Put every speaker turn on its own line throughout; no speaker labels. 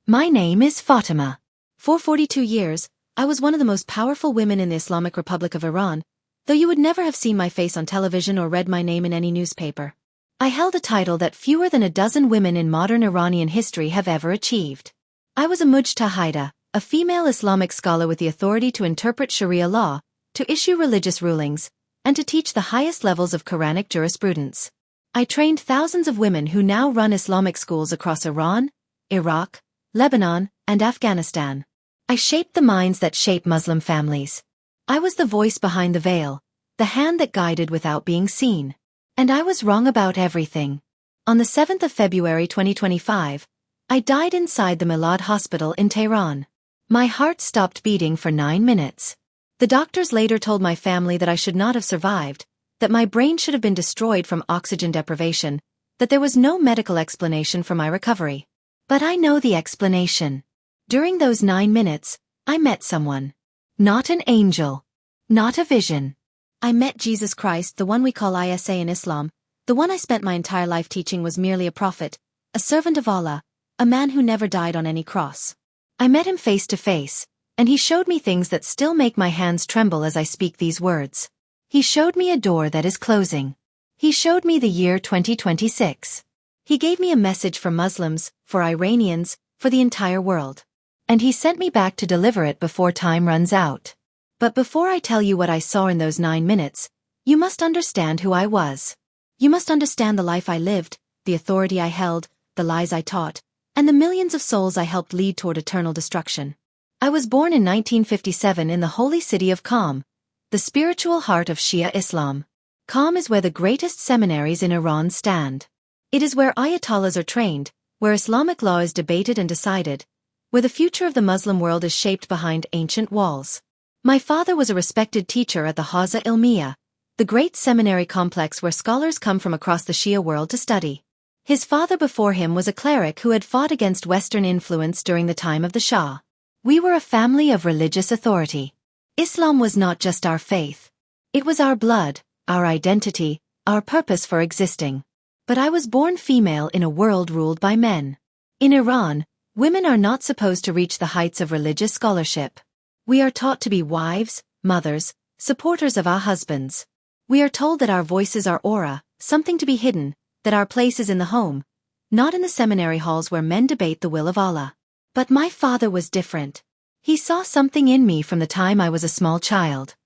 My name is Fatima. For 42 years, I was one of the most powerful women in the Islamic Republic of Iran, though you would never have seen my face on television or read my name in any newspaper. I held a title that fewer than a dozen women in modern Iranian history have ever achieved. I was a Mujtahideh, a female Islamic scholar with the authority to interpret Sharia law, to issue religious rulings, and to teach the highest levels of Quranic jurisprudence. I trained thousands of women who now run Islamic schools across Iran, Iraq, Lebanon, and Afghanistan. I shaped the minds that shape Muslim families. I was the voice behind the veil, the hand that guided without being seen. And I was wrong about everything. On the 7th of February 2025, I died inside the Milad Hospital in Tehran. My heart stopped beating for 9 minutes. The doctors later told my family that I should not have survived, that my brain should have been destroyed from oxygen deprivation, that there was no medical explanation for my recovery. But I know the explanation. During those 9 minutes, I met someone. Not an angel. Not a vision. I met Jesus Christ, the one we call Isa in Islam. The one I spent my entire life teaching was merely a prophet, a servant of Allah, a man who never died on any cross. I met him face to face, and he showed me things that still make my hands tremble as I speak these words. He showed me a door that is closing. He showed me the year 2026. He gave me a message for Muslims, for Iranians, for the entire world. And he sent me back to deliver it before time runs out. But before I tell you what I saw in those 9 minutes, you must understand who I was. You must understand the life I lived, the authority I held, the lies I taught, and the millions of souls I helped lead toward eternal destruction. I was born in 1957 in the holy city of Qom, the spiritual heart of Shia Islam. Qom is where the greatest seminaries in Iran stand. It is where ayatollahs are trained, where Islamic law is debated and decided, where the future of the Muslim world is shaped behind ancient walls. My father was a respected teacher at the Hawza Ilmiya, the great seminary complex where scholars come from across the Shia world to study. His father before him was a cleric who had fought against Western influence during the time of the Shah. We were a family of religious authority. Islam was not just our faith. It was our blood, our identity, our purpose for existing. But I was born female in a world ruled by men. In Iran, women are not supposed to reach the heights of religious scholarship. We are taught to be wives, mothers, supporters of our husbands. We are told that our voices are aura, something to be hidden, that our place is in the home, not in the seminary halls where men debate the will of Allah. But my father was different. He saw something in me from the time I was a small child.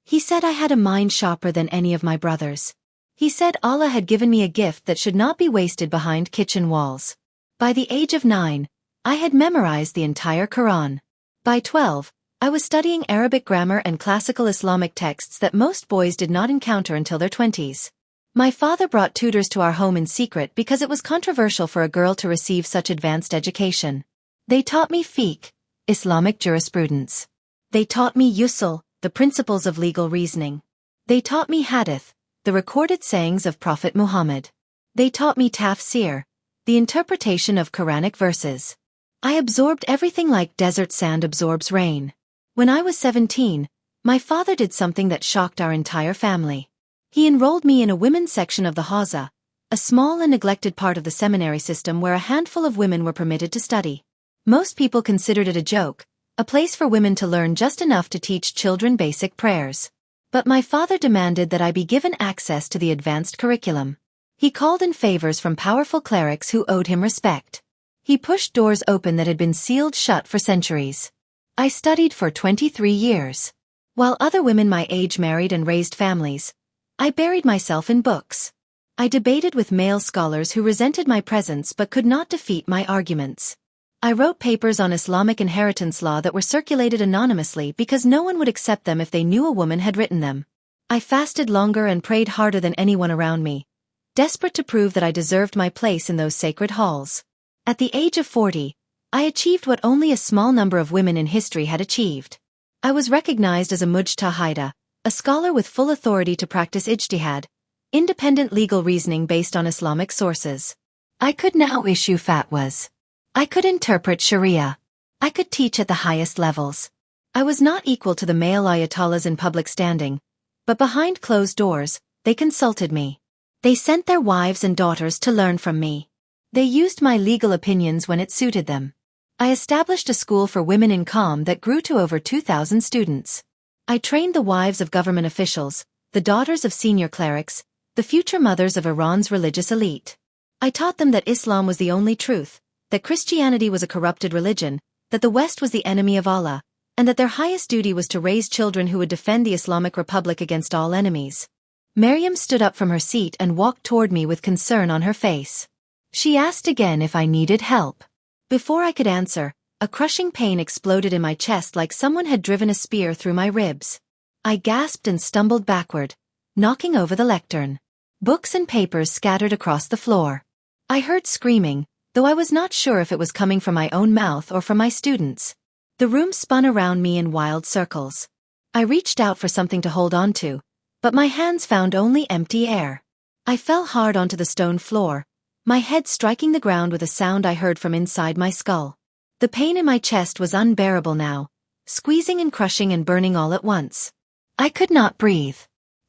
He said I had a mind sharper than any of my brothers. He said Allah had given me a gift that should not be wasted behind kitchen walls. By the age of 9, I had memorized the entire Quran. By 12, I was studying Arabic grammar and classical Islamic texts that most boys did not encounter until their 20s. My father brought tutors to our home in secret because it was controversial for a girl to receive such advanced education. They taught me fiqh, Islamic jurisprudence. They taught me usul, the principles of legal reasoning. They taught me hadith, the recorded sayings of Prophet Muhammad. They taught me tafsir, the interpretation of Quranic verses. I absorbed everything like desert sand absorbs rain. When I was 17, my father did something that shocked our entire family. He enrolled me in a women's section of the Hawza, a small and neglected part of the seminary system where a handful of women were permitted to study. Most people considered it a joke, a place for women to learn just enough to teach children basic prayers. But my father demanded that I be given access to the advanced curriculum. He called in favors from powerful clerics who owed him respect. He pushed doors open that had been sealed shut for centuries. I studied for 23 years. While other women my age married and raised families, I buried myself in books. I debated with male scholars who resented my presence but could not defeat my arguments. I wrote papers on Islamic inheritance law that were circulated anonymously because no one would accept them if they knew a woman had written them. I fasted longer and prayed harder than anyone around me, desperate to prove that I deserved my place in those sacred halls. At the age of 40, I achieved what only a small number of women in history had achieved. I was recognized as a Mujtahideh, a scholar with full authority to practice ijtihad, independent legal reasoning based on Islamic sources. I could now issue fatwas. I could interpret Sharia. I could teach at the highest levels. I was not equal to the male ayatollahs in public standing, but behind closed doors, they consulted me. They sent their wives and daughters to learn from me. They used my legal opinions when it suited them. I established a school for women in Qom that grew to over 2,000 students. I trained the wives of government officials, the daughters of senior clerics, the future mothers of Iran's religious elite. I taught them that Islam was the only truth, that Christianity was a corrupted religion, that the West was the enemy of Allah, and that their highest duty was to raise children who would defend the Islamic Republic against all enemies. Miriam stood up from her seat and walked toward me with concern on her face. She asked again if I needed help. Before I could answer, a crushing pain exploded in my chest like someone had driven a spear through my ribs. I gasped and stumbled backward, knocking over the lectern. Books and papers scattered across the floor. I heard screaming, though I was not sure if it was coming from my own mouth or from my students. The room spun around me in wild circles. I reached out for something to hold on to, but my hands found only empty air. I fell hard onto the stone floor, my head striking the ground with a sound I heard from inside my skull. The pain in my chest was unbearable now, squeezing and crushing and burning all at once. I could not breathe.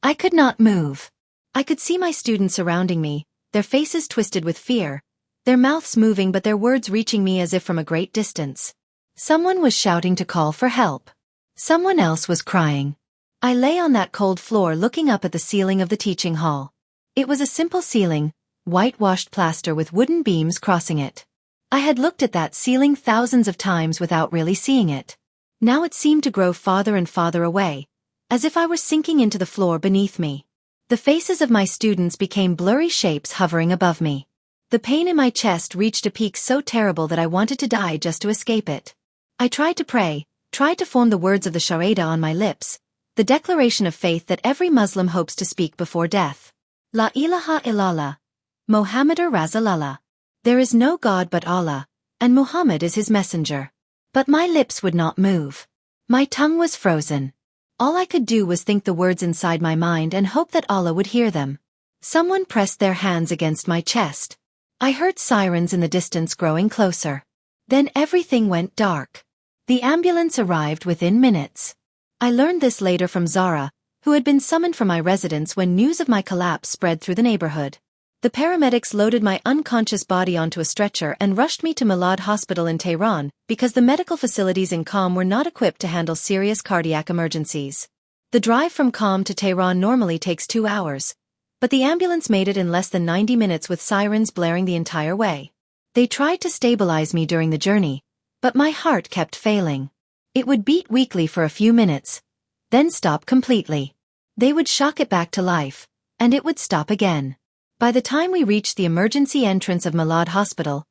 I could not move. I could see my students surrounding me, their faces twisted with fear, their mouths moving but their words reaching me as if from a great distance. Someone was shouting to call for help. Someone else was crying. I lay on that cold floor looking up at the ceiling of the teaching hall. It was a simple ceiling, whitewashed plaster with wooden beams crossing it. I had looked at that ceiling thousands of times without really seeing it. Now it seemed to grow farther and farther away, as if I were sinking into the floor beneath me. The faces of my students became blurry shapes hovering above me. The pain in my chest reached a peak so terrible that I wanted to die just to escape it. I tried to pray, tried to form the words of the Shahada on my lips, the declaration of faith that every Muslim hopes to speak before death. La ilaha illallah, Muhammadur Rasulullah. There is no God but Allah, and Muhammad is his messenger. But my lips would not move. My tongue was frozen. All I could do was think the words inside my mind and hope that Allah would hear them. Someone pressed their hands against my chest. I heard sirens in the distance growing closer. Then everything went dark. The ambulance arrived within minutes. I learned this later from Zara, who had been summoned from my residence when news of my collapse spread through the neighborhood. The paramedics loaded my unconscious body onto a stretcher and rushed me to Milad Hospital in Tehran because the medical facilities in Qom were not equipped to handle serious cardiac emergencies. The drive from Qom to Tehran normally takes 2 hours, but the ambulance made it in less than 90 minutes with sirens blaring the entire way. They tried to stabilize me during the journey, but my heart kept failing. It would beat weakly for a few minutes, then stop completely. They would shock it back to life, and it would stop again. By the time we reached the emergency entrance of Milad Hospital,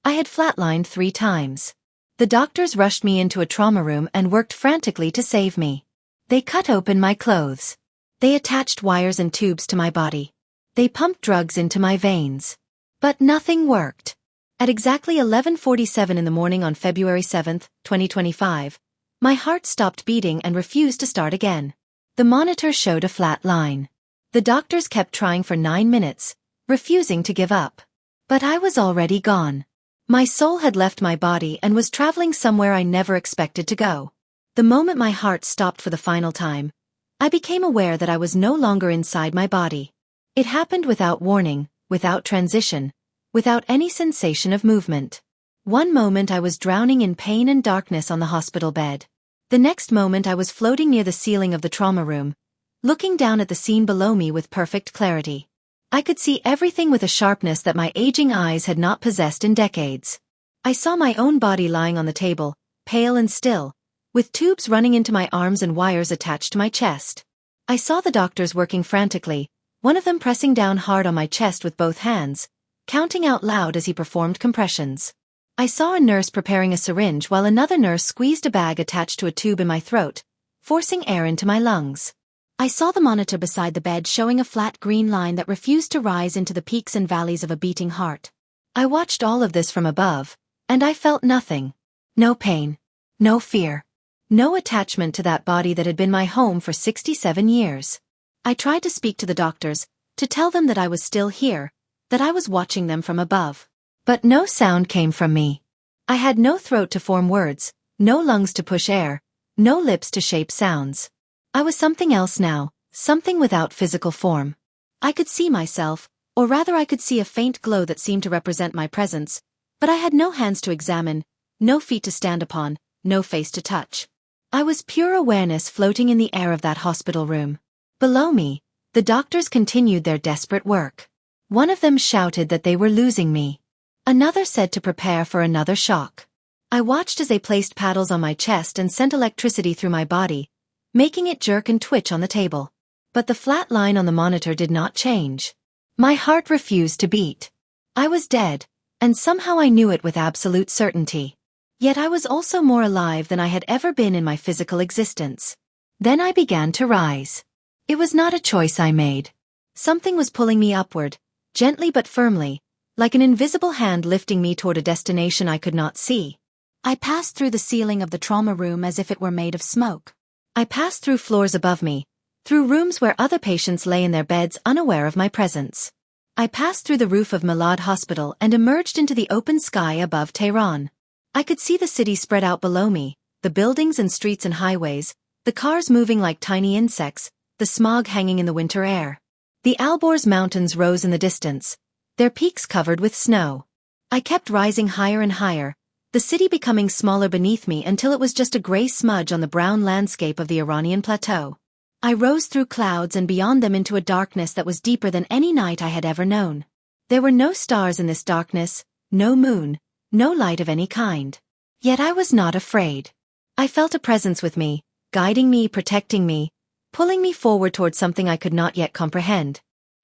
I had flatlined 3 times. The doctors rushed me into a trauma room and worked frantically to save me. They cut open my clothes. They attached wires and tubes to my body. They pumped drugs into my veins. But nothing worked. At exactly 11:47 in the morning on February 7, 2025, my heart stopped beating and refused to start again. The monitor showed a flat line. The doctors kept trying for 9 minutes, refusing to give up. But I was already gone. My soul had left my body and was traveling somewhere I never expected to go. The moment my heart stopped for the final time, I became aware that I was no longer inside my body. It happened without warning, without transition, without any sensation of movement. One moment I was drowning in pain and darkness on the hospital bed. The next moment I was floating near the ceiling of the trauma room, looking down at the scene below me with perfect clarity. I could see everything with a sharpness that my aging eyes had not possessed in decades. I saw my own body lying on the table, pale and still, with tubes running into my arms and wires attached to my chest. I saw the doctors working frantically, one of them pressing down hard on my chest with both hands, counting out loud as he performed compressions. I saw a nurse preparing a syringe while another nurse squeezed a bag attached to a tube in my throat, forcing air into my lungs. I saw the monitor beside the bed showing a flat green line that refused to rise into the peaks and valleys of a beating heart. I watched all of this from above, and I felt nothing. No pain. No fear. No attachment to that body that had been my home for 67 years. I tried to speak to the doctors, to tell them that I was still here, that I was watching them from above. But no sound came from me. I had no throat to form words, no lungs to push air, no lips to shape sounds. I was something else now, something without physical form. I could see myself, or rather I could see a faint glow that seemed to represent my presence, but I had no hands to examine, No feet to stand upon, no face to touch. I was pure awareness floating in the air of that hospital room. Below me, the doctors continued their desperate work. One of them shouted that they were losing me. Another said to prepare for another shock. I watched as they placed paddles on my chest and sent electricity through my body, making it jerk and twitch on the table. But the flat line on the monitor did not change. My heart refused to beat. I was dead, and somehow I knew it with absolute certainty. Yet I was also more alive than I had ever been in my physical existence. Then I began to rise. It was not a choice I made. Something was pulling me upward, gently but firmly, like an invisible hand lifting me toward a destination I could not see. I passed through the ceiling of the trauma room as if it were made of smoke. I passed through floors above me, through rooms where other patients lay in their beds unaware of my presence. I passed through the roof of Milad Hospital and emerged into the open sky above Tehran. I could see the city spread out below me, the buildings and streets and highways, the cars moving like tiny insects, the smog hanging in the winter air. The Alborz mountains rose in the distance, their peaks covered with snow. I kept rising higher and higher, the city becoming smaller beneath me until it was just a gray smudge on the brown landscape of the Iranian plateau. I rose through clouds and beyond them into a darkness that was deeper than any night I had ever known. There were no stars in this darkness, no moon, no light of any kind. Yet I was not afraid. I felt a presence with me, guiding me, protecting me, pulling me forward toward something I could not yet comprehend.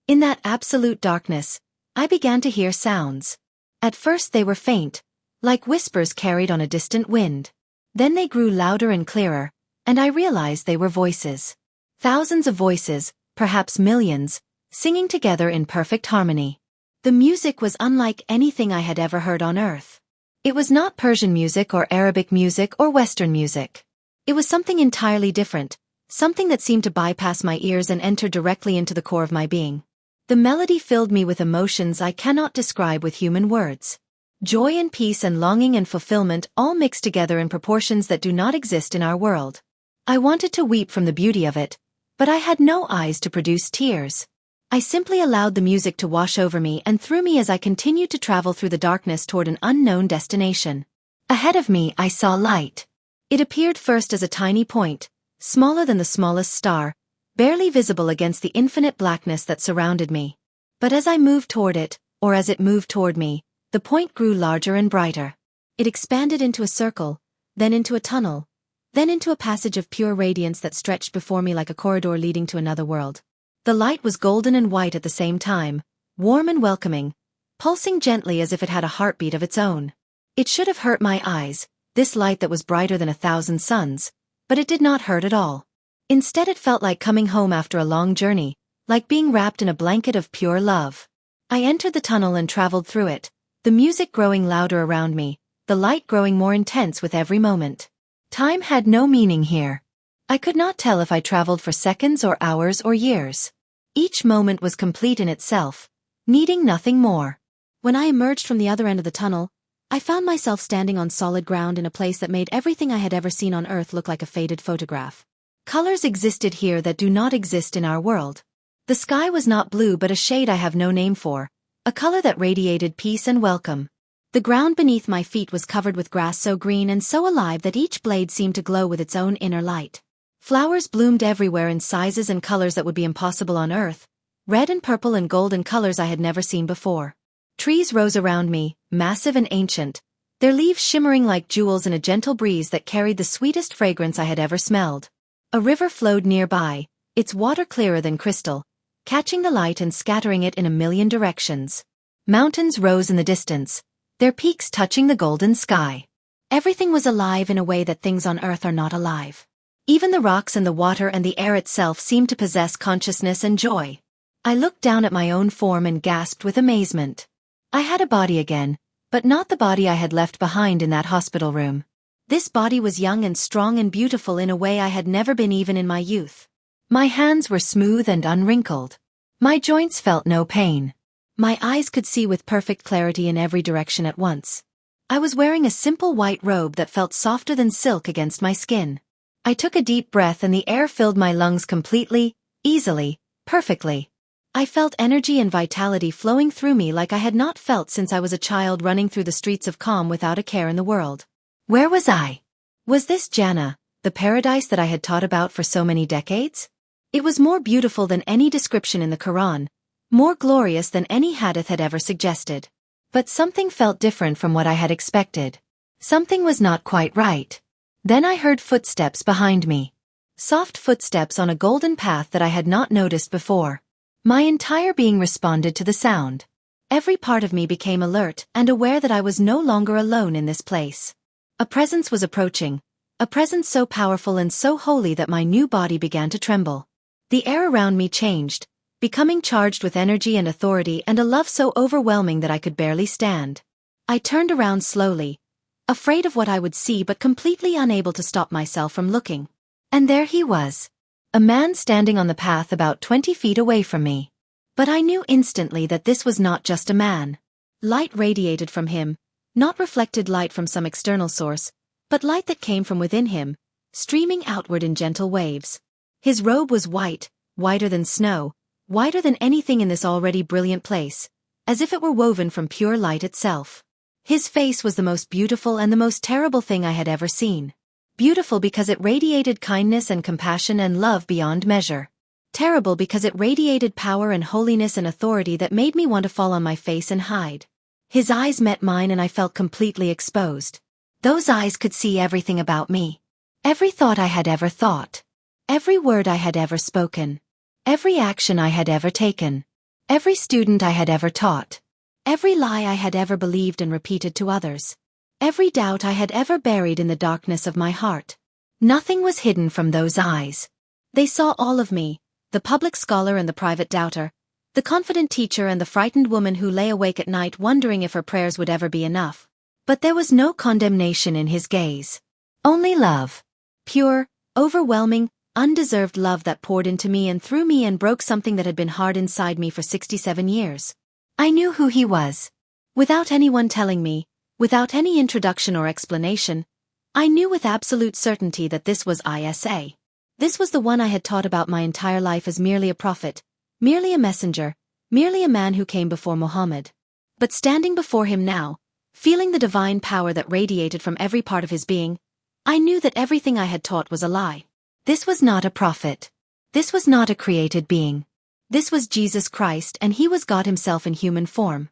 In that absolute darkness, I began to hear sounds. At first they were faint, like whispers carried on a distant wind. Then they grew louder and clearer, and I realized they were voices. Thousands of voices, perhaps millions, singing together in perfect harmony. The music was unlike anything I had ever heard on earth. It was not Persian music or Arabic music or Western music. It was something entirely different, something that seemed to bypass my ears and enter directly into the core of my being. The melody filled me with emotions I cannot describe with human words. Joy and peace and longing and fulfillment all mixed together in proportions that do not exist in our world. I wanted to weep from the beauty of it, but I had no eyes to produce tears. I simply allowed the music to wash over me and through me as I continued to travel through the darkness toward an unknown destination. Ahead of me I saw light. It appeared first as a tiny point, smaller than the smallest star, barely visible against the infinite blackness that surrounded me. But as I moved toward it, or as it moved toward me, the point grew larger and brighter. It expanded into a circle, then into a tunnel, then into a passage of pure radiance that stretched before me like a corridor leading to another world. The light was golden and white at the same time, warm and welcoming, pulsing gently as if it had a heartbeat of its own. It should have hurt my eyes, this light that was brighter than 1,000 suns, but it did not hurt at all. Instead it felt like coming home after a long journey, like being wrapped in a blanket of pure love. I entered the tunnel and traveled through it, the music growing louder around me, the light growing more intense with every moment. Time had no meaning here. I could not tell if I traveled for seconds or hours or years. Each moment was complete in itself, needing nothing more. When I emerged from the other end of the tunnel, I found myself standing on solid ground in a place that made everything I had ever seen on Earth look like a faded photograph. Colors existed here that do not exist in our world. The sky was not blue but a shade I have no name for, a color that radiated peace and welcome. The ground beneath my feet was covered with grass so green and so alive that each blade seemed to glow with its own inner light. Flowers bloomed everywhere in sizes and colors that would be impossible on Earth, red and purple and golden colors I had never seen before. Trees rose around me, massive and ancient, their leaves shimmering like jewels in a gentle breeze that carried the sweetest fragrance I had ever smelled. A river flowed nearby, its water clearer than crystal, catching the light and scattering it in a million directions. Mountains rose in the distance, their peaks touching the golden sky. Everything was alive in a way that things on Earth are not alive. Even the rocks and the water and the air itself seemed to possess consciousness and joy. I looked down at my own form and gasped with amazement. I had a body again, but not the body I had left behind in that hospital room. This body was young and strong and beautiful in a way I had never been even in my youth. My hands were smooth and unwrinkled. My joints felt no pain. My eyes could see with perfect clarity in every direction at once. I was wearing a simple white robe that felt softer than silk against my skin. I took a deep breath and the air filled my lungs completely, easily, perfectly. I felt energy and vitality flowing through me like I had not felt since I was a child running through the streets of calm without a care in the world. Where was I? Was this Jannah, the paradise that I had taught about for so many decades? It was more beautiful than any description in the Quran, more glorious than any hadith had ever suggested. But something felt different from what I had expected. Something was not quite right. Then I heard footsteps behind me. Soft footsteps on a golden path that I had not noticed before. My entire being responded to the sound. Every part of me became alert and aware that I was no longer alone in this place. A presence was approaching, a presence so powerful and so holy that my new body began to tremble. The air around me changed, becoming charged with energy and authority and a love so overwhelming that I could barely stand. I turned around slowly, afraid of what I would see but completely unable to stop myself from looking. And there he was. A man standing on the path about 20 feet away from me. But I knew instantly that this was not just a man. Light radiated from him, not reflected light from some external source, but light that came from within him, streaming outward in gentle waves. His robe was white, whiter than snow, whiter than anything in this already brilliant place, as if it were woven from pure light itself. His face was the most beautiful and the most terrible thing I had ever seen. Beautiful because it radiated kindness and compassion and love beyond measure. Terrible because it radiated power and holiness and authority that made me want to fall on my face and hide. His eyes met mine and I felt completely exposed. Those eyes could see everything about me. Every thought I had ever thought. Every word I had ever spoken. Every action I had ever taken. Every student I had ever taught. Every lie I had ever believed and repeated to others. Every doubt I had ever buried in the darkness of my heart. Nothing was hidden from those eyes. They saw all of me, the public scholar and the private doubter, the confident teacher and the frightened woman who lay awake at night wondering if her prayers would ever be enough. But there was no condemnation in his gaze. Only love. Pure, overwhelming, undeserved love that poured into me and through me and broke something that had been hard inside me for 67 years. I knew who he was. Without anyone telling me, without any introduction or explanation, I knew with absolute certainty that this was Isa. This was the one I had taught about my entire life as merely a prophet, merely a messenger, merely a man who came before Muhammad. But standing before him now, feeling the divine power that radiated from every part of his being, I knew that everything I had taught was a lie. This was not a prophet. This was not a created being. This was Jesus Christ and he was God himself in human form.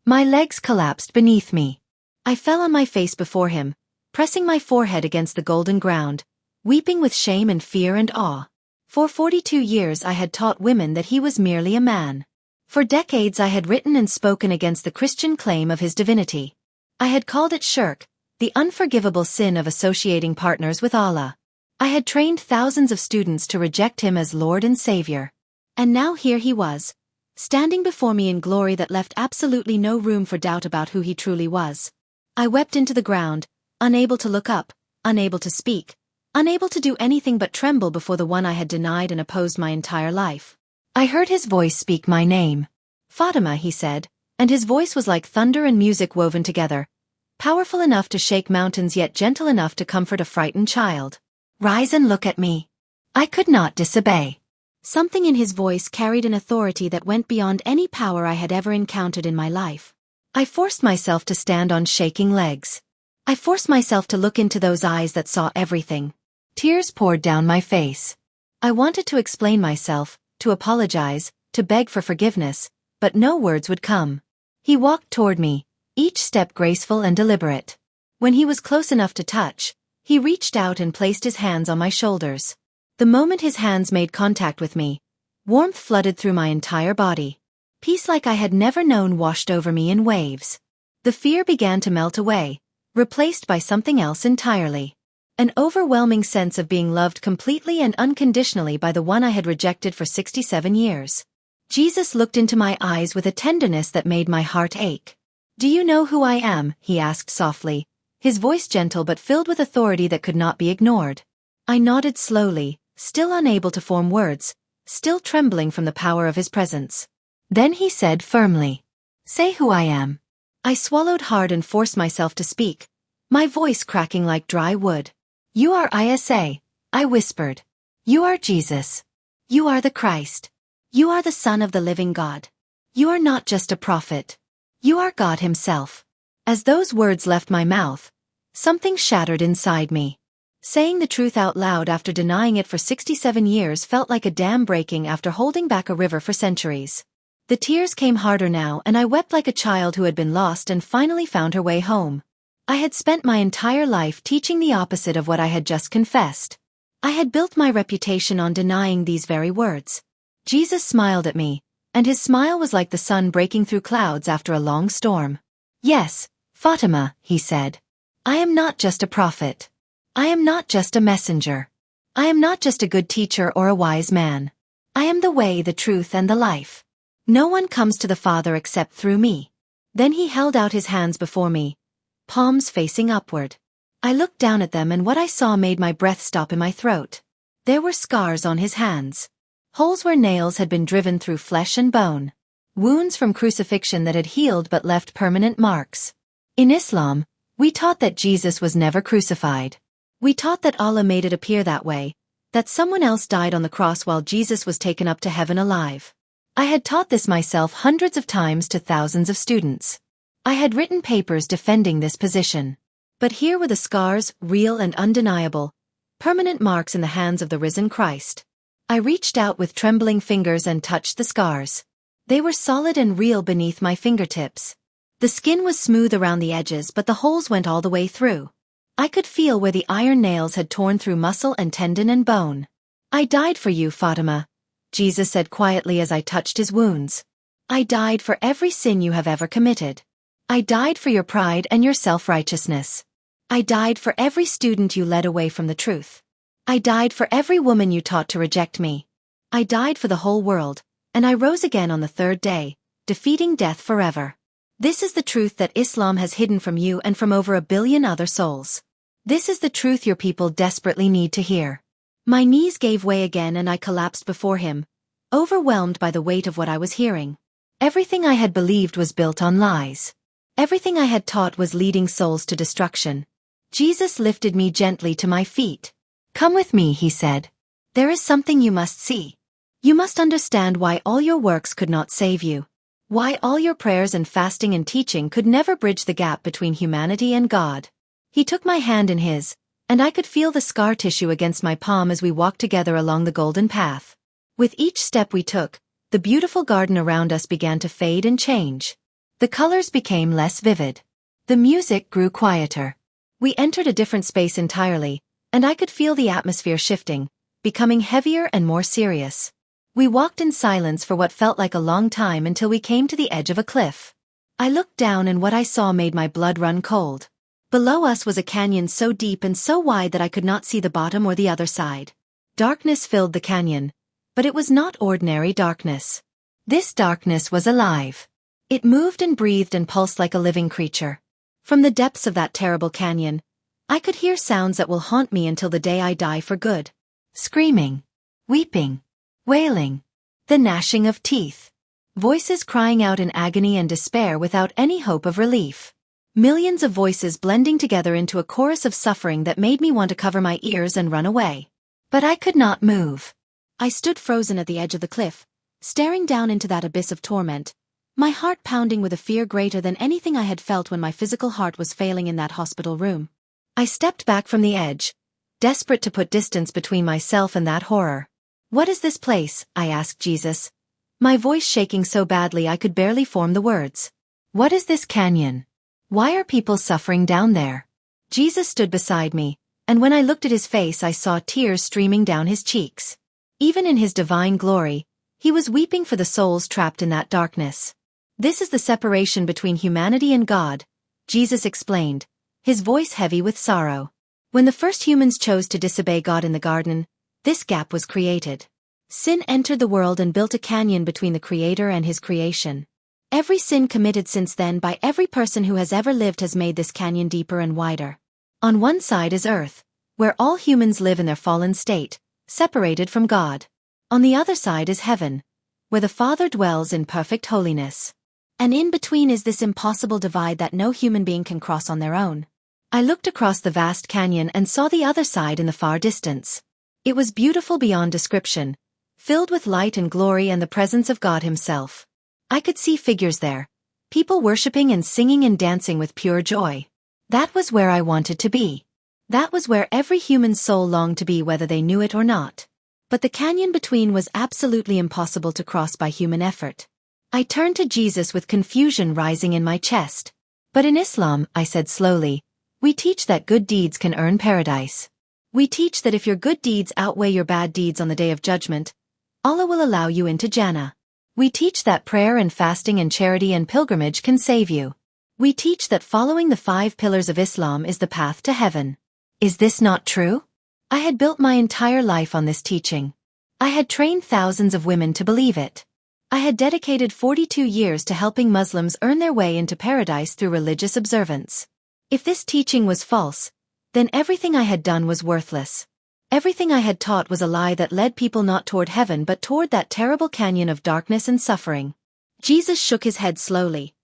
My legs collapsed beneath me. I fell on my face before him, pressing my forehead against the golden ground, weeping with shame and fear and awe. For 42 years I had taught women that he was merely a man. For decades I had written and spoken against the Christian claim of his divinity. I had called it shirk, the unforgivable sin of associating partners with Allah. I had trained thousands of students to reject him as Lord and Savior. And now here he was, standing before me in glory that left absolutely no room for doubt about who he truly was. I wept into the ground, unable to look up, unable to speak, unable to do anything but tremble before the one I had denied and opposed my entire life. I heard his voice speak my name. Fatima, he said, and his voice was like thunder and music woven together, powerful enough to shake mountains yet gentle enough to comfort a frightened child. Rise and look at me. I could not disobey. Something in his voice carried an authority that went beyond any power I had ever encountered in my life. I forced myself to stand on shaking legs. I forced myself to look into those eyes that saw everything. Tears poured down my face. I wanted to explain myself, to apologize, to beg for forgiveness, but no words would come. He walked toward me, each step graceful and deliberate. When he was close enough to touch, he reached out and placed his hands on my shoulders. The moment his hands made contact with me, warmth flooded through my entire body. Peace like I had never known washed over me in waves. The fear began to melt away, replaced by something else entirely. An overwhelming sense of being loved completely and unconditionally by the one I had rejected for 67 years. Jesus looked into my eyes with a tenderness that made my heart ache. "Do you know who I am?" he asked softly, his voice gentle but filled with authority that could not be ignored. I nodded slowly, still unable to form words, still trembling from the power of his presence. Then he said firmly, "Say who I am." I swallowed hard and forced myself to speak, my voice cracking like dry wood. "You are Isa," I whispered. "You are Jesus. You are the Christ. You are the Son of the living God. You are not just a prophet. You are God himself." As those words left my mouth, Something shattered inside me. Saying the truth out loud after denying it for 67 years felt like a dam breaking after holding back a river for centuries. The tears came harder now, and I wept like a child who had been lost and finally found her way home. I had spent my entire life teaching the opposite of what I had just confessed. I had built my reputation on denying these very words. Jesus smiled at me, and his smile was like the sun breaking through clouds after a long storm. "Yes, Fatima," he said. "I am not just a prophet. I am not just a messenger. I am not just a good teacher or a wise man. I am the way, the truth, and the life. No one comes to the Father except through me." Then he held out his hands before me, palms facing upward. I looked down at them, and what I saw made my breath stop in my throat. There were scars on his hands. Holes where nails had been driven through flesh and bone. Wounds from crucifixion that had healed but left permanent marks. In Islam, we taught that Jesus was never crucified. We taught that Allah made it appear that way, that someone else died on the cross while Jesus was taken up to heaven alive. I had taught this myself hundreds of times to thousands of students. I had written papers defending this position. But here were the scars, real and undeniable, permanent marks in the hands of the risen Christ. I reached out with trembling fingers and touched the scars. They were solid and real beneath my fingertips. The skin was smooth around the edges, but the holes went all the way through. I could feel where the iron nails had torn through muscle and tendon and bone. "I died for you, Fatima," Jesus said quietly as I touched his wounds. "I died for every sin you have ever committed. I died for your pride and your self-righteousness. I died for every student you led away from the truth. I died for every woman you taught to reject me. I died for the whole world, and I rose again on the third day, defeating death forever. This is the truth that Islam has hidden from you and from over 1 billion other souls. This is the truth your people desperately need to hear." My knees gave way again and I collapsed before him, overwhelmed by the weight of what I was hearing. Everything I had believed was built on lies. Everything I had taught was leading souls to destruction. Jesus lifted me gently to my feet. "Come with me," he said. "There is something you must see. You must understand why all your works could not save you. Why all your prayers and fasting and teaching could never bridge the gap between humanity and God." He took my hand in his, and I could feel the scar tissue against my palm as we walked together along the golden path. With each step we took, the beautiful garden around us began to fade and change. The colors became less vivid. The music grew quieter. We entered a different space entirely, and I could feel the atmosphere shifting, becoming heavier and more serious. We walked in silence for what felt like a long time until we came to the edge of a cliff. I looked down and what I saw made my blood run cold. Below us was a canyon so deep and so wide that I could not see the bottom or the other side. Darkness filled the canyon, but it was not ordinary darkness. This darkness was alive. It moved and breathed and pulsed like a living creature. From the depths of that terrible canyon, I could hear sounds that will haunt me until the day I die for good. Screaming, weeping, wailing, the gnashing of teeth. Voices crying out in agony and despair without any hope of relief. Millions of voices blending together into a chorus of suffering that made me want to cover my ears and run away. But I could not move. I stood frozen at the edge of the cliff, staring down into that abyss of torment, my heart pounding with a fear greater than anything I had felt when my physical heart was failing in that hospital room. I stepped back from the edge, desperate to put distance between myself and that horror. "What is this place?" I asked Jesus, my voice shaking so badly I could barely form the words. "What is this canyon? Why are people suffering down there?" Jesus stood beside me, and when I looked at his face I saw tears streaming down his cheeks. Even in his divine glory, he was weeping for the souls trapped in that darkness. "This is the separation between humanity and God," Jesus explained, his voice heavy with sorrow. "When the first humans chose to disobey God in the garden, this gap was created. Sin entered the world and built a canyon between the Creator and his creation. Every sin committed since then by every person who has ever lived has made this canyon deeper and wider. On one side is earth, where all humans live in their fallen state, separated from God. On the other side is heaven, where the Father dwells in perfect holiness. And in between is this impossible divide that no human being can cross on their own." I looked across the vast canyon and saw the other side in the far distance. It was beautiful beyond description, filled with light and glory and the presence of God himself. I could see figures there, people worshipping and singing and dancing with pure joy. That was where I wanted to be. That was where every human soul longed to be, whether they knew it or not. But the canyon between was absolutely impossible to cross by human effort. I turned to Jesus with confusion rising in my chest. But in Islam, I said slowly, we teach that good deeds can earn paradise. We teach that if your good deeds outweigh your bad deeds on the Day of Judgment, Allah will allow you into Jannah. We teach that prayer and fasting and charity and pilgrimage can save you. We teach that following the 5 pillars of Islam is the path to heaven. Is this not true? I had built my entire life on this teaching. I had trained thousands of women to believe it. I had dedicated 42 years to helping Muslims earn their way into paradise through religious observance. If this teaching was false, then everything I had done was worthless. Everything I had taught was a lie that led people not toward heaven but toward that terrible canyon of darkness and suffering. Jesus shook his head slowly,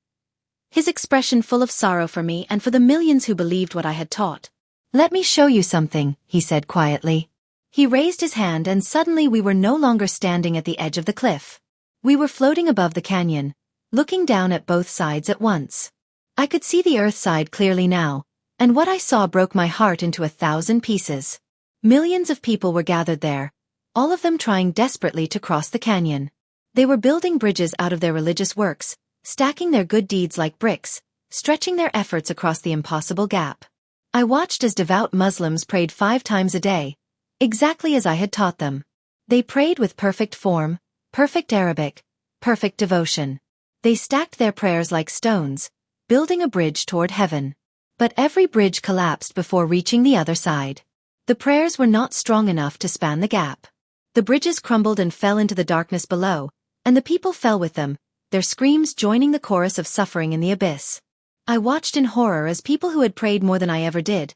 his expression full of sorrow for me and for the millions who believed what I had taught. Let me show you something, he said quietly. He raised his hand and suddenly we were no longer standing at the edge of the cliff. We were floating above the canyon, looking down at both sides at once. I could see the earth side clearly now, and what I saw broke my heart into 1,000 pieces. Millions of people were gathered there, all of them trying desperately to cross the canyon. They were building bridges out of their religious works, stacking their good deeds like bricks, stretching their efforts across the impossible gap. I watched as devout Muslims prayed 5 times a day, exactly as I had taught them. They prayed with perfect form, perfect Arabic, perfect devotion. They stacked their prayers like stones, building a bridge toward heaven. But every bridge collapsed before reaching the other side. The prayers were not strong enough to span the gap. The bridges crumbled and fell into the darkness below, and the people fell with them, their screams joining the chorus of suffering in the abyss. I watched in horror as people who had prayed more than I ever did,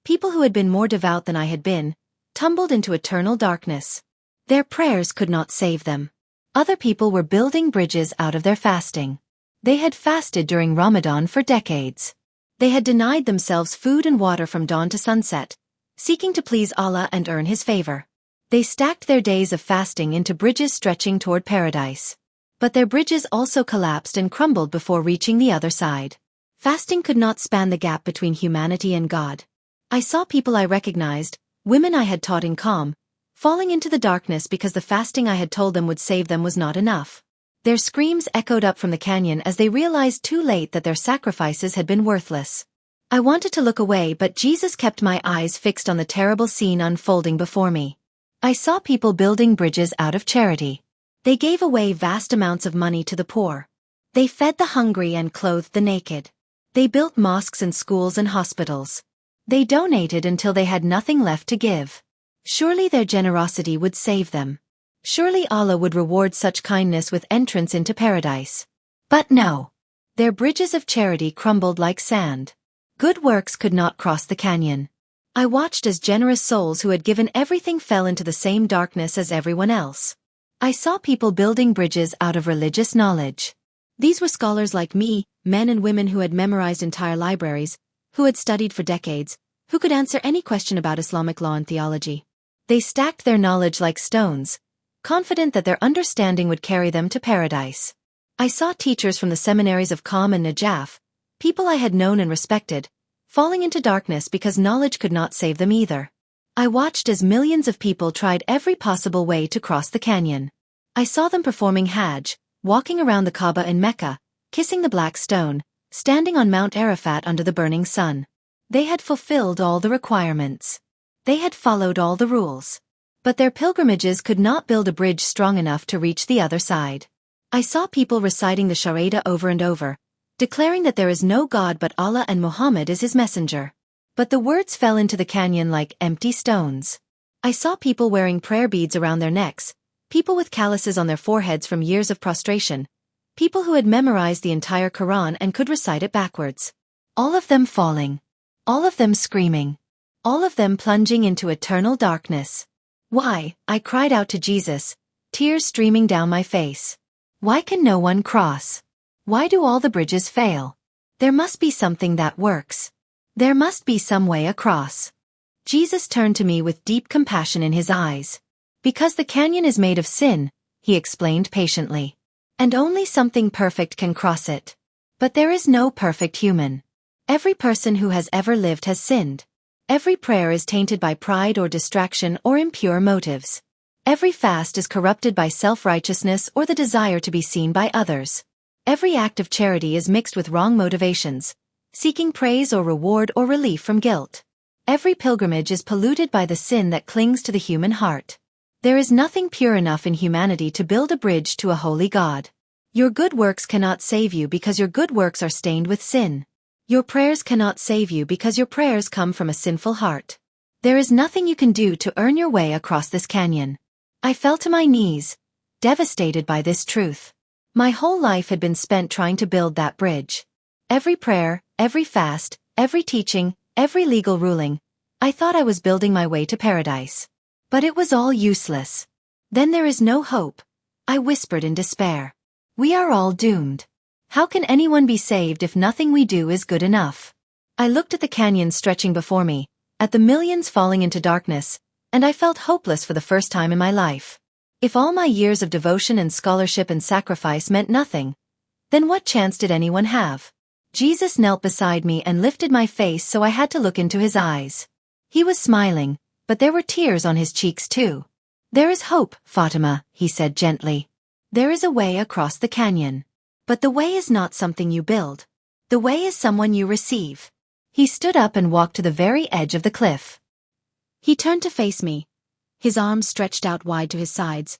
people who had been more devout than I had been, tumbled into eternal darkness. Their prayers could not save them. Other people were building bridges out of their fasting. They had fasted during Ramadan for decades. They had denied themselves food and water from dawn to sunset, seeking to please Allah and earn His favor. They stacked their days of fasting into bridges stretching toward paradise. But their bridges also collapsed and crumbled before reaching the other side. Fasting could not span the gap between humanity and God. I saw people I recognized, women I had taught in calm, falling into the darkness because the fasting I had told them would save them was not enough. Their screams echoed up from the canyon as they realized too late that their sacrifices had been worthless. I wanted to look away, but Jesus kept my eyes fixed on the terrible scene unfolding before me. I saw people building bridges out of charity. They gave away vast amounts of money to the poor. They fed the hungry and clothed the naked. They built mosques and schools and hospitals. They donated until they had nothing left to give. Surely their generosity would save them. Surely Allah would reward such kindness with entrance into paradise. But no. Their bridges of charity crumbled like sand. Good works could not cross the canyon. I watched as generous souls who had given everything fell into the same darkness as everyone else. I saw people building bridges out of religious knowledge. These were scholars like me, men and women who had memorized entire libraries, who had studied for decades, who could answer any question about Islamic law and theology. They stacked their knowledge like stones, confident that their understanding would carry them to paradise. I saw teachers from the seminaries of Qom and Najaf, people I had known and respected, falling into darkness because knowledge could not save them either. I watched as millions of people tried every possible way to cross the canyon. I saw them performing Hajj, walking around the Kaaba in Mecca, kissing the black stone, standing on Mount Arafat under the burning sun. They had fulfilled all the requirements. They had followed all the rules. But their pilgrimages could not build a bridge strong enough to reach the other side. I saw people reciting the Shahada over and over, declaring that there is no God but Allah and Muhammad is His messenger. But the words fell into the canyon like empty stones. I saw people wearing prayer beads around their necks, people with calluses on their foreheads from years of prostration, people who had memorized the entire Quran and could recite it backwards. All of them falling. All of them screaming. All of them plunging into eternal darkness. Why, I cried out to Jesus, tears streaming down my face. Why can no one cross? Why do all the bridges fail? There must be something that works. There must be some way across. Jesus turned to me with deep compassion in His eyes. Because the canyon is made of sin, He explained patiently. And only something perfect can cross it. But there is no perfect human. Every person who has ever lived has sinned. Every prayer is tainted by pride or distraction or impure motives. Every fast is corrupted by self-righteousness or the desire to be seen by others. Every act of charity is mixed with wrong motivations, seeking praise or reward or relief from guilt. Every pilgrimage is polluted by the sin that clings to the human heart. There is nothing pure enough in humanity to build a bridge to a holy God. Your good works cannot save you because your good works are stained with sin. Your prayers cannot save you because your prayers come from a sinful heart. There is nothing you can do to earn your way across this canyon. I fell to my knees, devastated by this truth. My whole life had been spent trying to build that bridge. Every prayer, every fast, every teaching, every legal ruling, I thought I was building my way to paradise. But it was all useless. Then there is no hope, I whispered in despair. We are all doomed. How can anyone be saved if nothing we do is good enough? I looked at the canyon stretching before me, at the millions falling into darkness, and I felt hopeless for the first time in my life. If all my years of devotion and scholarship and sacrifice meant nothing, then what chance did anyone have? Jesus knelt beside me and lifted my face so I had to look into his eyes. He was smiling, but there were tears on his cheeks too. There is hope, Fatima, he said gently. There is a way across the canyon. But the way is not something you build. The way is someone you receive. He stood up and walked to the very edge of the cliff. He turned to face me, his arms stretched out wide to his sides,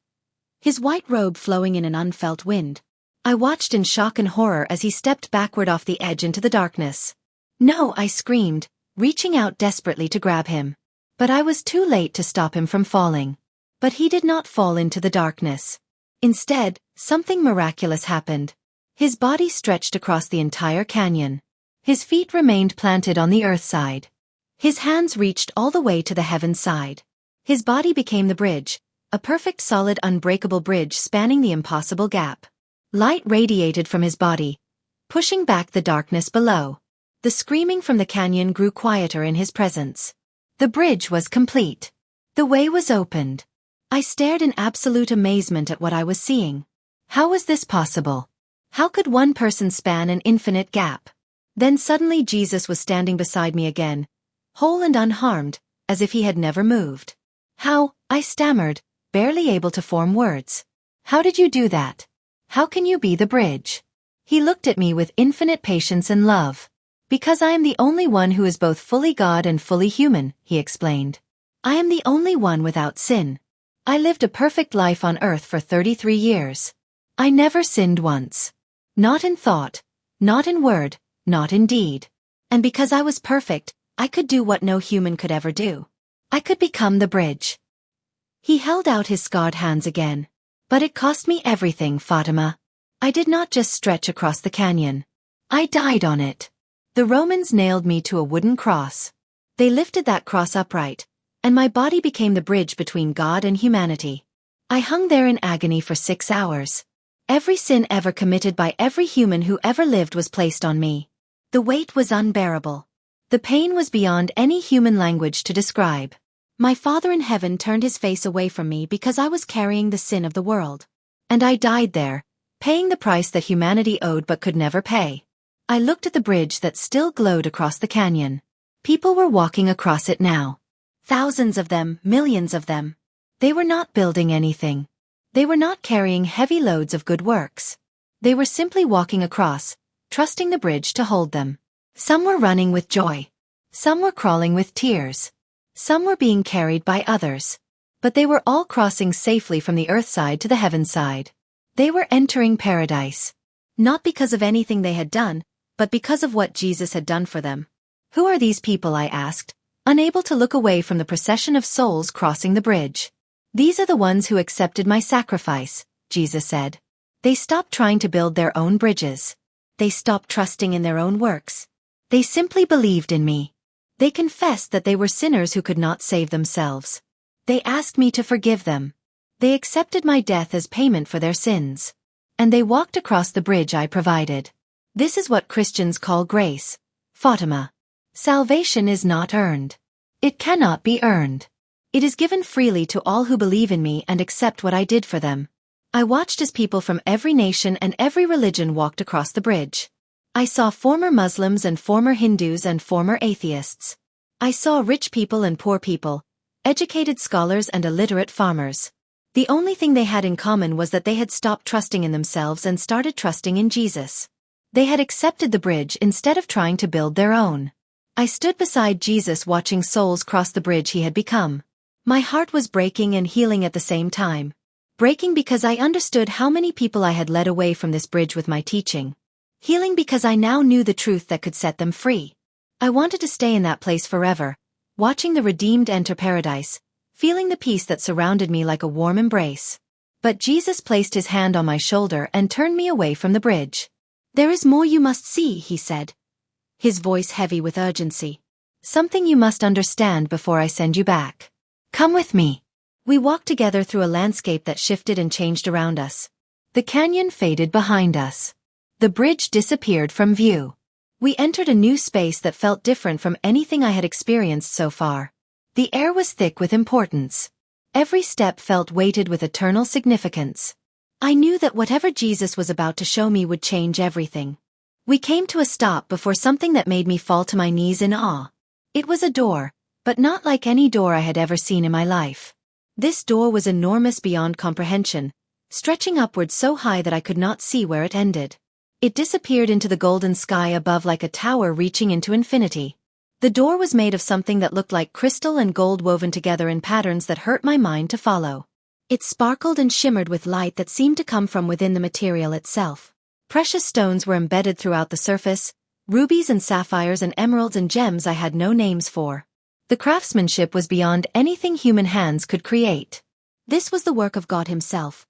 his white robe flowing in an unfelt wind. I watched in shock and horror as he stepped backward off the edge into the darkness. No, I screamed, reaching out desperately to grab him. But I was too late to stop him from falling. But he did not fall into the darkness. Instead, something miraculous happened. His body stretched across the entire canyon. His feet remained planted on the earth side. His hands reached all the way to the heaven side. His body became the bridge, a perfect solid unbreakable bridge spanning the impossible gap. Light radiated from his body, pushing back the darkness below. The screaming from the canyon grew quieter in his presence. The bridge was complete. The way was opened. I stared in absolute amazement at what I was seeing. How was this possible? How could one person span an infinite gap? Then suddenly Jesus was standing beside me again, whole and unharmed, as if he had never moved. How? I stammered, barely able to form words. How did you do that? How can you be the bridge? He looked at me with infinite patience and love. Because I am the only one who is both fully God and fully human, he explained. I am the only one without sin. I lived a perfect life on earth for 33 years. I never sinned once. Not in thought, not in word, not in deed. And because I was perfect, I could do what no human could ever do. I could become the bridge. He held out his scarred hands again. But it cost me everything, Fatima. I did not just stretch across the canyon. I died on it. The Romans nailed me to a wooden cross. They lifted that cross upright, and my body became the bridge between God and humanity. I hung there in agony for 6 hours. Every sin ever committed by every human who ever lived was placed on me. The weight was unbearable. The pain was beyond any human language to describe. My Father in heaven turned his face away from me because I was carrying the sin of the world. And I died there, paying the price that humanity owed but could never pay. I looked at the bridge that still glowed across the canyon. People were walking across it now. Thousands of them, millions of them. They were not building anything. They were not carrying heavy loads of good works. They were simply walking across, trusting the bridge to hold them. Some were running with joy. Some were crawling with tears. Some were being carried by others. But they were all crossing safely from the earth side to the heaven side. They were entering paradise. Not because of anything they had done, but because of what Jesus had done for them. Who are these people? I asked, unable to look away from the procession of souls crossing the bridge. These are the ones who accepted my sacrifice, Jesus said. They stopped trying to build their own bridges. They stopped trusting in their own works. They simply believed in me. They confessed that they were sinners who could not save themselves. They asked me to forgive them. They accepted my death as payment for their sins. And they walked across the bridge I provided. This is what Christians call grace, Fatima. Salvation is not earned. It cannot be earned. It is given freely to all who believe in me and accept what I did for them. I watched as people from every nation and every religion walked across the bridge. I saw former Muslims and former Hindus and former atheists. I saw rich people and poor people, educated scholars and illiterate farmers. The only thing they had in common was that they had stopped trusting in themselves and started trusting in Jesus. They had accepted the bridge instead of trying to build their own. I stood beside Jesus watching souls cross the bridge he had become. My heart was breaking and healing at the same time. Breaking because I understood how many people I had led away from this bridge with my teaching. Healing because I now knew the truth that could set them free. I wanted to stay in that place forever, watching the redeemed enter paradise, feeling the peace that surrounded me like a warm embrace. But Jesus placed his hand on my shoulder and turned me away from the bridge. "There is more you must see," he said, his voice heavy with urgency. "Something you must understand before I send you back. Come with me." We walked together through a landscape that shifted and changed around us. The canyon faded behind us. The bridge disappeared from view. We entered a new space that felt different from anything I had experienced so far. The air was thick with importance. Every step felt weighted with eternal significance. I knew that whatever Jesus was about to show me would change everything. We came to a stop before something that made me fall to my knees in awe. It was a door, but not like any door I had ever seen in my life. This door was enormous beyond comprehension, stretching upward so high that I could not see where it ended. It disappeared into the golden sky above like a tower reaching into infinity. The door was made of something that looked like crystal and gold woven together in patterns that hurt my mind to follow. It sparkled and shimmered with light that seemed to come from within the material itself. Precious stones were embedded throughout the surface, rubies and sapphires and emeralds and gems I had no names for. The craftsmanship was beyond anything human hands could create. This was the work of God himself.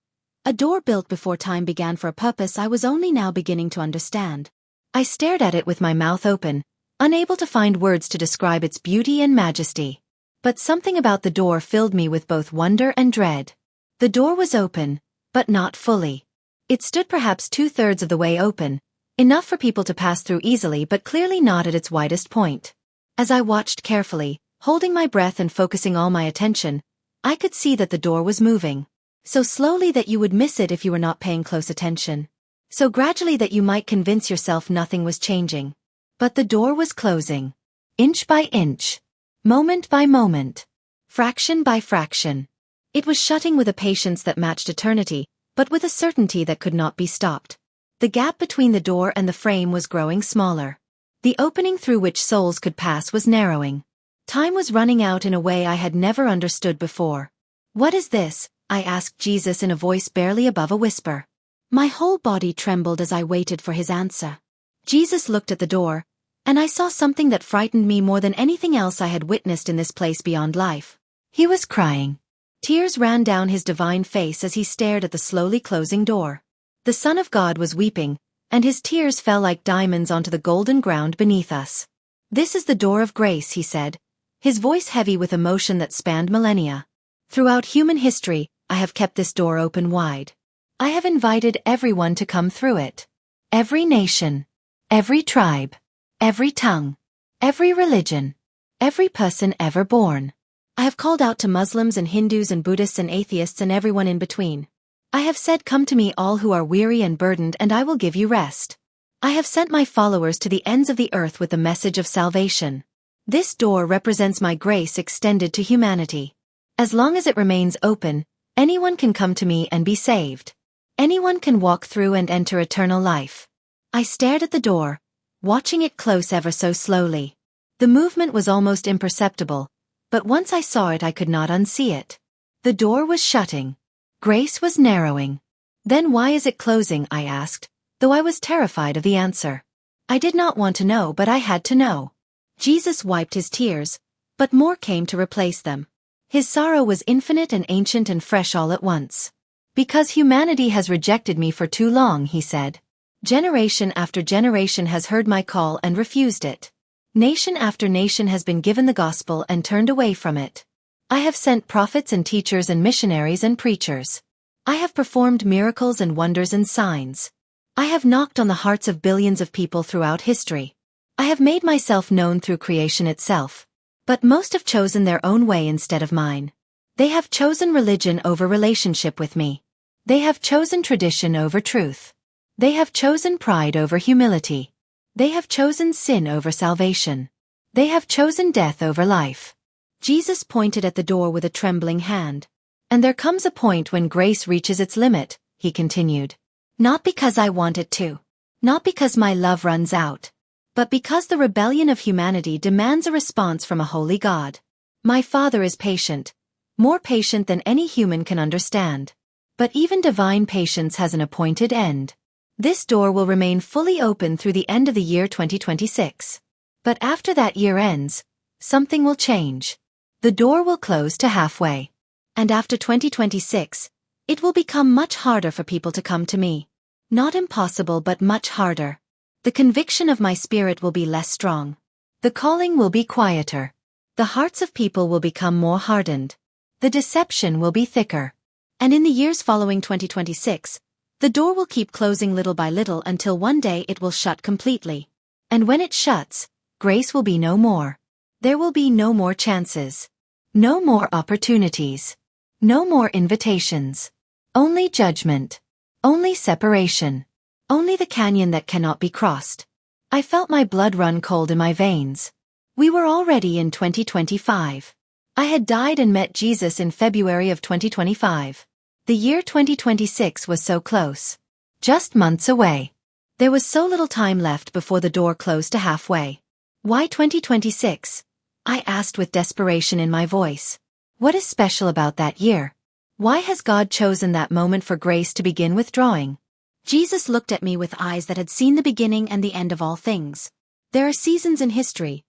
A door built before time began for a purpose I was only now beginning to understand. I stared at it with my mouth open, unable to find words to describe its beauty and majesty. But something about the door filled me with both wonder and dread. The door was open, but not fully. It stood perhaps 2/3 of the way open, enough for people to pass through easily but clearly not at its widest point. As I watched carefully, holding my breath and focusing all my attention, I could see that the door was moving. So slowly that you would miss it if you were not paying close attention. So gradually that you might convince yourself nothing was changing. But the door was closing. Inch by inch. Moment by moment. Fraction by fraction. It was shutting with a patience that matched eternity, but with a certainty that could not be stopped. The gap between the door and the frame was growing smaller. The opening through which souls could pass was narrowing. Time was running out in a way I had never understood before. "What is this?" I asked Jesus in a voice barely above a whisper. My whole body trembled as I waited for his answer. Jesus looked at the door, and I saw something that frightened me more than anything else I had witnessed in this place beyond life. He was crying. Tears ran down his divine face as he stared at the slowly closing door. The Son of God was weeping, and his tears fell like diamonds onto the golden ground beneath us. "This is the door of grace," he said, his voice heavy with emotion that spanned millennia. "Throughout human history, I have kept this door open wide. I have invited everyone to come through it. Every nation, every tribe, every tongue, every religion, every person ever born. I have called out to Muslims and Hindus and Buddhists and atheists and everyone in between. I have said, 'Come to me all who are weary and burdened, and I will give you rest.' I have sent my followers to the ends of the earth with the message of salvation. This door represents my grace extended to humanity. As long as it remains open, anyone can come to me and be saved. Anyone can walk through and enter eternal life." I stared at the door, watching it close ever so slowly. The movement was almost imperceptible, but once I saw it I could not unsee it. The door was shutting. Grace was narrowing. "Then why is it closing?" I asked, though I was terrified of the answer. I did not want to know, but I had to know. Jesus wiped his tears, but more came to replace them. His sorrow was infinite and ancient and fresh all at once. "Because humanity has rejected me for too long," he said. "Generation after generation has heard my call and refused it. Nation after nation has been given the gospel and turned away from it. I have sent prophets and teachers and missionaries and preachers. I have performed miracles and wonders and signs. I have knocked on the hearts of billions of people throughout history. I have made myself known through creation itself. But most have chosen their own way instead of mine. They have chosen religion over relationship with me. They have chosen tradition over truth. They have chosen pride over humility. They have chosen sin over salvation. They have chosen death over life. Jesus pointed at the door with a trembling hand. And there comes a point when grace reaches its limit, he continued. Not because I want it to. Not because my love runs out. But because the rebellion of humanity demands a response from a holy God. My Father is patient. More patient than any human can understand. But even divine patience has an appointed end. This door will remain fully open through the end of the year 2026. But after that year ends, something will change. The door will close to halfway. And after 2026, it will become much harder for people to come to me. Not impossible, but much harder. The conviction of my spirit will be less strong. The calling will be quieter. The hearts of people will become more hardened. The deception will be thicker. And in the years following 2026, the door will keep closing little by little until one day it will shut completely. And when it shuts, grace will be no more. There will be no more chances. No more opportunities. No more invitations. Only judgment. Only separation. Only the canyon that cannot be crossed. I felt my blood run cold in my veins. We were already in 2025. I had died and met Jesus in February of 2025. The year 2026 was so close. Just months away. There was so little time left before the door closed to halfway. Why 2026? I asked with desperation in my voice. What is special about that year? Why has God chosen that moment for grace to begin withdrawing? Jesus looked at me with eyes that had seen the beginning and the end of all things. There are seasons in history,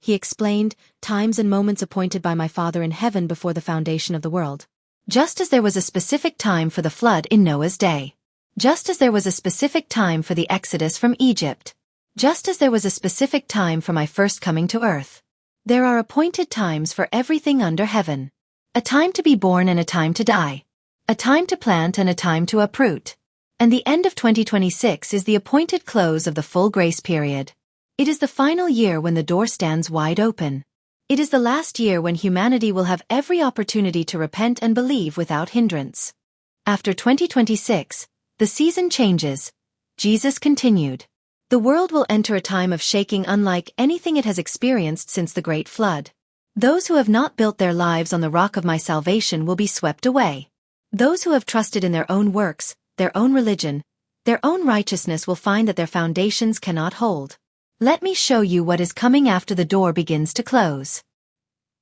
he explained, times and moments appointed by my Father in heaven before the foundation of the world. Just as there was a specific time for the flood in Noah's day. Just as there was a specific time for the exodus from Egypt. Just as there was a specific time for my first coming to earth. There are appointed times for everything under heaven. A time to be born and a time to die. A time to plant and a time to uproot. And the end of 2026 is the appointed close of the full grace period. It is the final year when the door stands wide open. It is the last year when humanity will have every opportunity to repent and believe without hindrance. After 2026, the season changes. Jesus continued. The world will enter a time of shaking unlike anything it has experienced since the Great Flood. Those who have not built their lives on the rock of my salvation will be swept away. Those who have trusted in their own works, their own religion, their own righteousness will find that their foundations cannot hold. Let me show you what is coming after the door begins to close.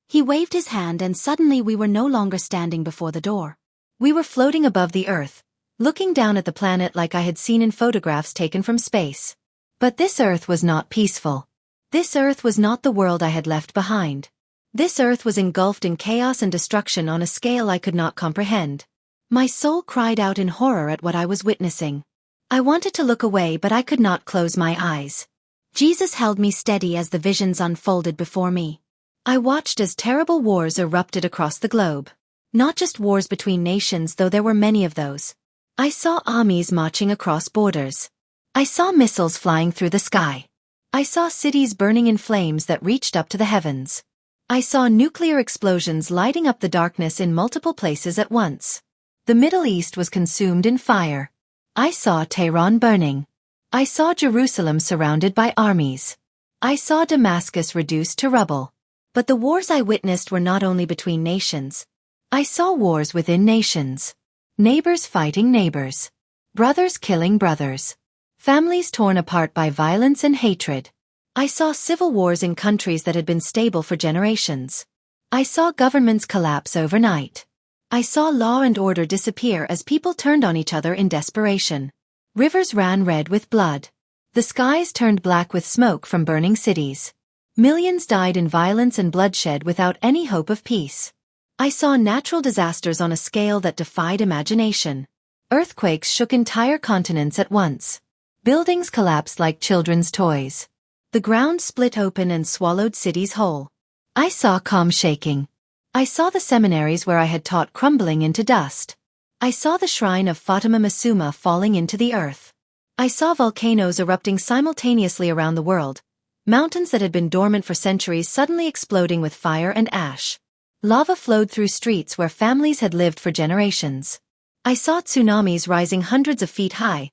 He waved his hand and suddenly we were no longer standing before the door. We were floating above the earth, looking down at the planet like I had seen in photographs taken from space. But this earth was not peaceful. This earth was not the world I had left behind. This earth was engulfed in chaos and destruction on a scale I could not comprehend. My soul cried out in horror at what I was witnessing. I wanted to look away but I could not close my eyes. Jesus held me steady as the visions unfolded before me. I watched as terrible wars erupted across the globe. Not just wars between nations, though there were many of those. I saw armies marching across borders. I saw missiles flying through the sky. I saw cities burning in flames that reached up to the heavens. I saw nuclear explosions lighting up the darkness in multiple places at once. The Middle East was consumed in fire. I saw Tehran burning. I saw Jerusalem surrounded by armies. I saw Damascus reduced to rubble. But the wars I witnessed were not only between nations. I saw wars within nations. Neighbors fighting neighbors. Brothers killing brothers. Families torn apart by violence and hatred. I saw civil wars in countries that had been stable for generations. I saw governments collapse overnight. I saw law and order disappear as people turned on each other in desperation. Rivers ran red with blood. The skies turned black with smoke from burning cities. Millions died in violence and bloodshed without any hope of peace. I saw natural disasters on a scale that defied imagination. Earthquakes shook entire continents at once. Buildings collapsed like children's toys. The ground split open and swallowed cities whole. I saw calm shaking. I saw the seminaries where I had taught crumbling into dust. I saw the shrine of Fatima Masuma falling into the earth. I saw volcanoes erupting simultaneously around the world, mountains that had been dormant for centuries suddenly exploding with fire and ash. Lava flowed through streets where families had lived for generations. I saw tsunamis rising hundreds of feet high,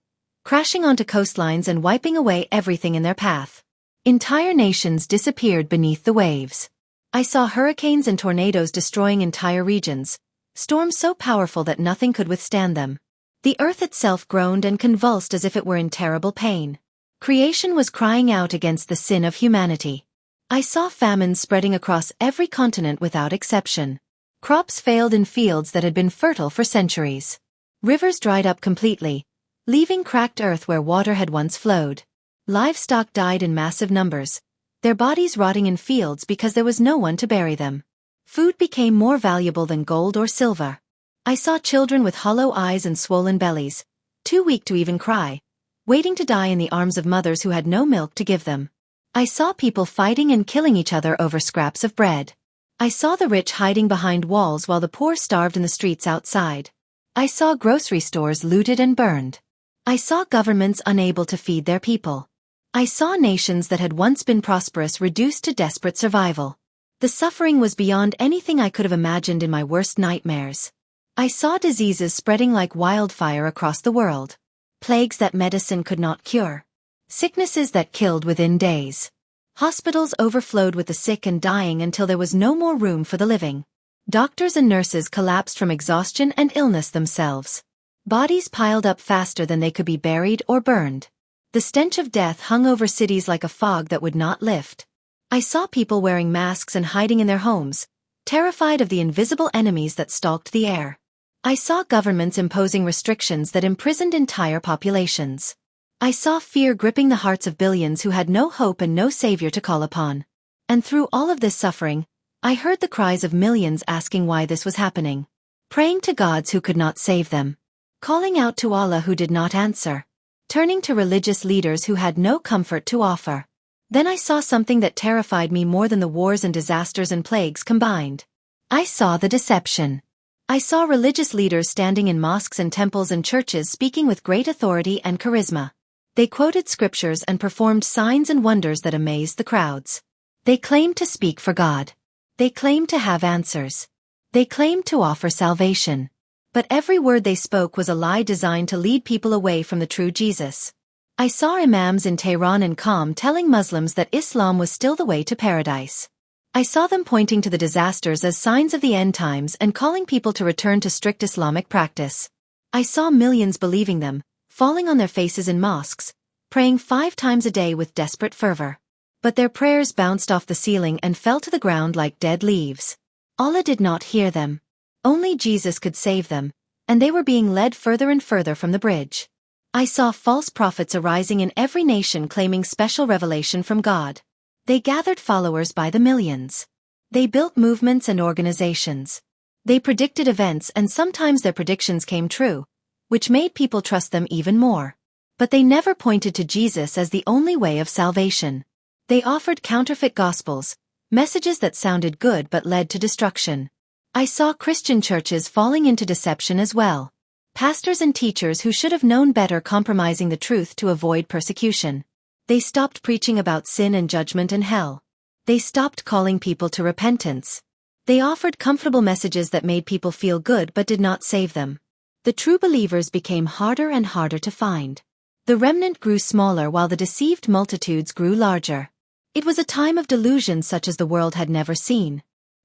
crashing onto coastlines and wiping away everything in their path. Entire nations disappeared beneath the waves. I saw hurricanes and tornadoes destroying entire regions, storms so powerful that nothing could withstand them. The earth itself groaned and convulsed as if it were in terrible pain. Creation was crying out against the sin of humanity. I saw famines spreading across every continent without exception. Crops failed in fields that had been fertile for centuries. Rivers dried up completely, leaving cracked earth where water had once flowed. Livestock died in massive numbers, their bodies rotting in fields because there was no one to bury them. Food became more valuable than gold or silver. I saw children with hollow eyes and swollen bellies, too weak to even cry, waiting to die in the arms of mothers who had no milk to give them. I saw people fighting and killing each other over scraps of bread. I saw the rich hiding behind walls while the poor starved in the streets outside. I saw grocery stores looted and burned. I saw governments unable to feed their people. I saw nations that had once been prosperous reduced to desperate survival. The suffering was beyond anything I could have imagined in my worst nightmares. I saw diseases spreading like wildfire across the world. Plagues that medicine could not cure. Sicknesses that killed within days. Hospitals overflowed with the sick and dying until there was no more room for the living. Doctors and nurses collapsed from exhaustion and illness themselves. Bodies piled up faster than they could be buried or burned. The stench of death hung over cities like a fog that would not lift. I saw people wearing masks and hiding in their homes, terrified of the invisible enemies that stalked the air. I saw governments imposing restrictions that imprisoned entire populations. I saw fear gripping the hearts of billions who had no hope and no savior to call upon. And through all of this suffering, I heard the cries of millions asking why this was happening. Praying to gods who could not save them. Calling out to Allah who did not answer. Turning to religious leaders who had no comfort to offer. Then I saw something that terrified me more than the wars and disasters and plagues combined. I saw the deception. I saw religious leaders standing in mosques and temples and churches speaking with great authority and charisma. They quoted scriptures and performed signs and wonders that amazed the crowds. They claimed to speak for God. They claimed to have answers. They claimed to offer salvation. But every word they spoke was a lie designed to lead people away from the true Jesus. I saw imams in Tehran and Qom telling Muslims that Islam was still the way to paradise. I saw them pointing to the disasters as signs of the end times and calling people to return to strict Islamic practice. I saw millions believing them, falling on their faces in mosques, praying 5 times a day with desperate fervor. But their prayers bounced off the ceiling and fell to the ground like dead leaves. Allah did not hear them. Only Jesus could save them, and they were being led further and further from the bridge. I saw false prophets arising in every nation claiming special revelation from God. They gathered followers by the millions. They built movements and organizations. They predicted events and sometimes their predictions came true, which made people trust them even more. But they never pointed to Jesus as the only way of salvation. They offered counterfeit gospels, messages that sounded good but led to destruction. I saw Christian churches falling into deception as well. Pastors and teachers who should have known better compromising the truth to avoid persecution. They stopped preaching about sin and judgment and hell. They stopped calling people to repentance. They offered comfortable messages that made people feel good but did not save them. The true believers became harder and harder to find. The remnant grew smaller while the deceived multitudes grew larger. It was a time of delusion such as the world had never seen.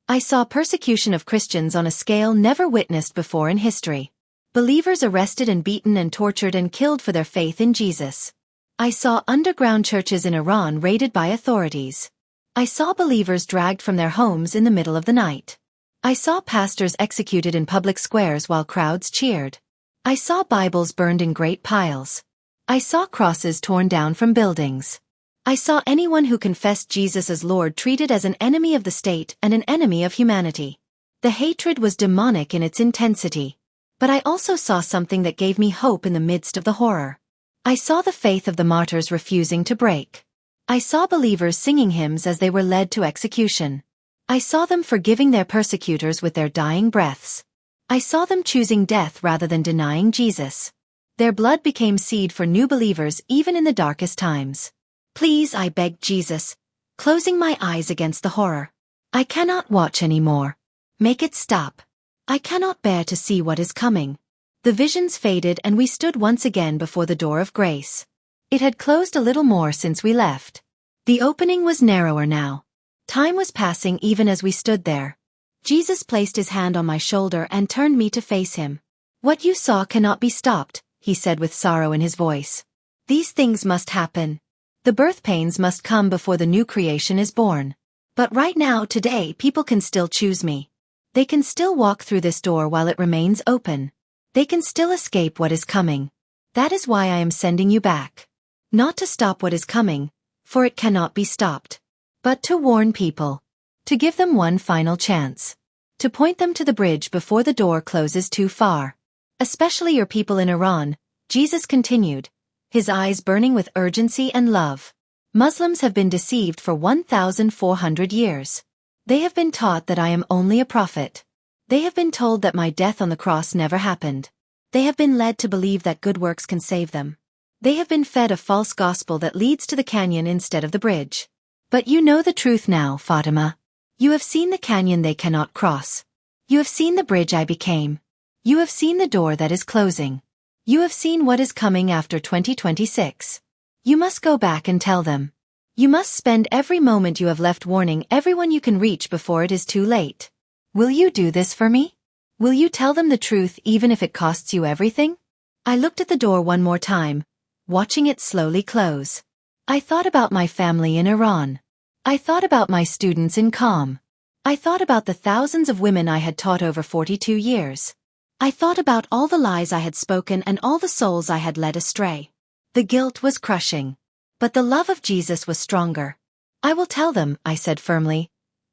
I saw persecution of Christians on a scale never witnessed before in history. Believers arrested and beaten and tortured and killed for their faith in Jesus. I saw underground churches in Iran raided by authorities. I saw believers dragged from their homes in the middle of the night. I saw pastors executed in public squares while crowds cheered. I saw Bibles burned in great piles. I saw crosses torn down from buildings. I saw anyone who confessed Jesus as Lord treated as an enemy of the state and an enemy of humanity. The hatred was demonic in its intensity. But I also saw something that gave me hope in the midst of the horror. I saw the faith of the martyrs refusing to break. I saw believers singing hymns as they were led to execution. I saw them forgiving their persecutors with their dying breaths. I saw them choosing death rather than denying Jesus. Their blood became seed for new believers even in the darkest times. Please, I begged Jesus, closing my eyes against the horror. I cannot watch anymore. Make it stop. I cannot bear to see what is coming. The visions faded and we stood once again before the door of grace. It had closed a little more since we left. The opening was narrower now. Time was passing even as we stood there. Jesus placed his hand on my shoulder and turned me to face him. "What you saw cannot be stopped," he said with sorrow in his voice. "These things must happen. The birth pains must come before the new creation is born. But right now, today, people can still choose me. They can still walk through this door while it remains open. They can still escape what is coming. That is why I am sending you back. Not to stop what is coming, for it cannot be stopped. But to warn people. To give them one final chance. To point them to the bridge before the door closes too far. Especially your people in Iran," Jesus continued, his eyes burning with urgency and love. "Muslims have been deceived for 1,400 years. They have been taught that I am only a prophet. They have been told that my death on the cross never happened. They have been led to believe that good works can save them. They have been fed a false gospel that leads to the canyon instead of the bridge. But you know the truth now, Fatima. You have seen the canyon they cannot cross. You have seen the bridge I became. You have seen the door that is closing. You have seen what is coming after 2026. You must go back and tell them. You must spend every moment you have left warning everyone you can reach before it is too late. Will you do this for me? Will you tell them the truth even if it costs you everything?" I looked at the door one more time, watching it slowly close. I thought about my family in Iran. I thought about my students in Qom. I thought about the thousands of women I had taught over 42 years. I thought about all the lies I had spoken and all the souls I had led astray. The guilt was crushing. But the love of Jesus was stronger. "I will tell them," I said firmly,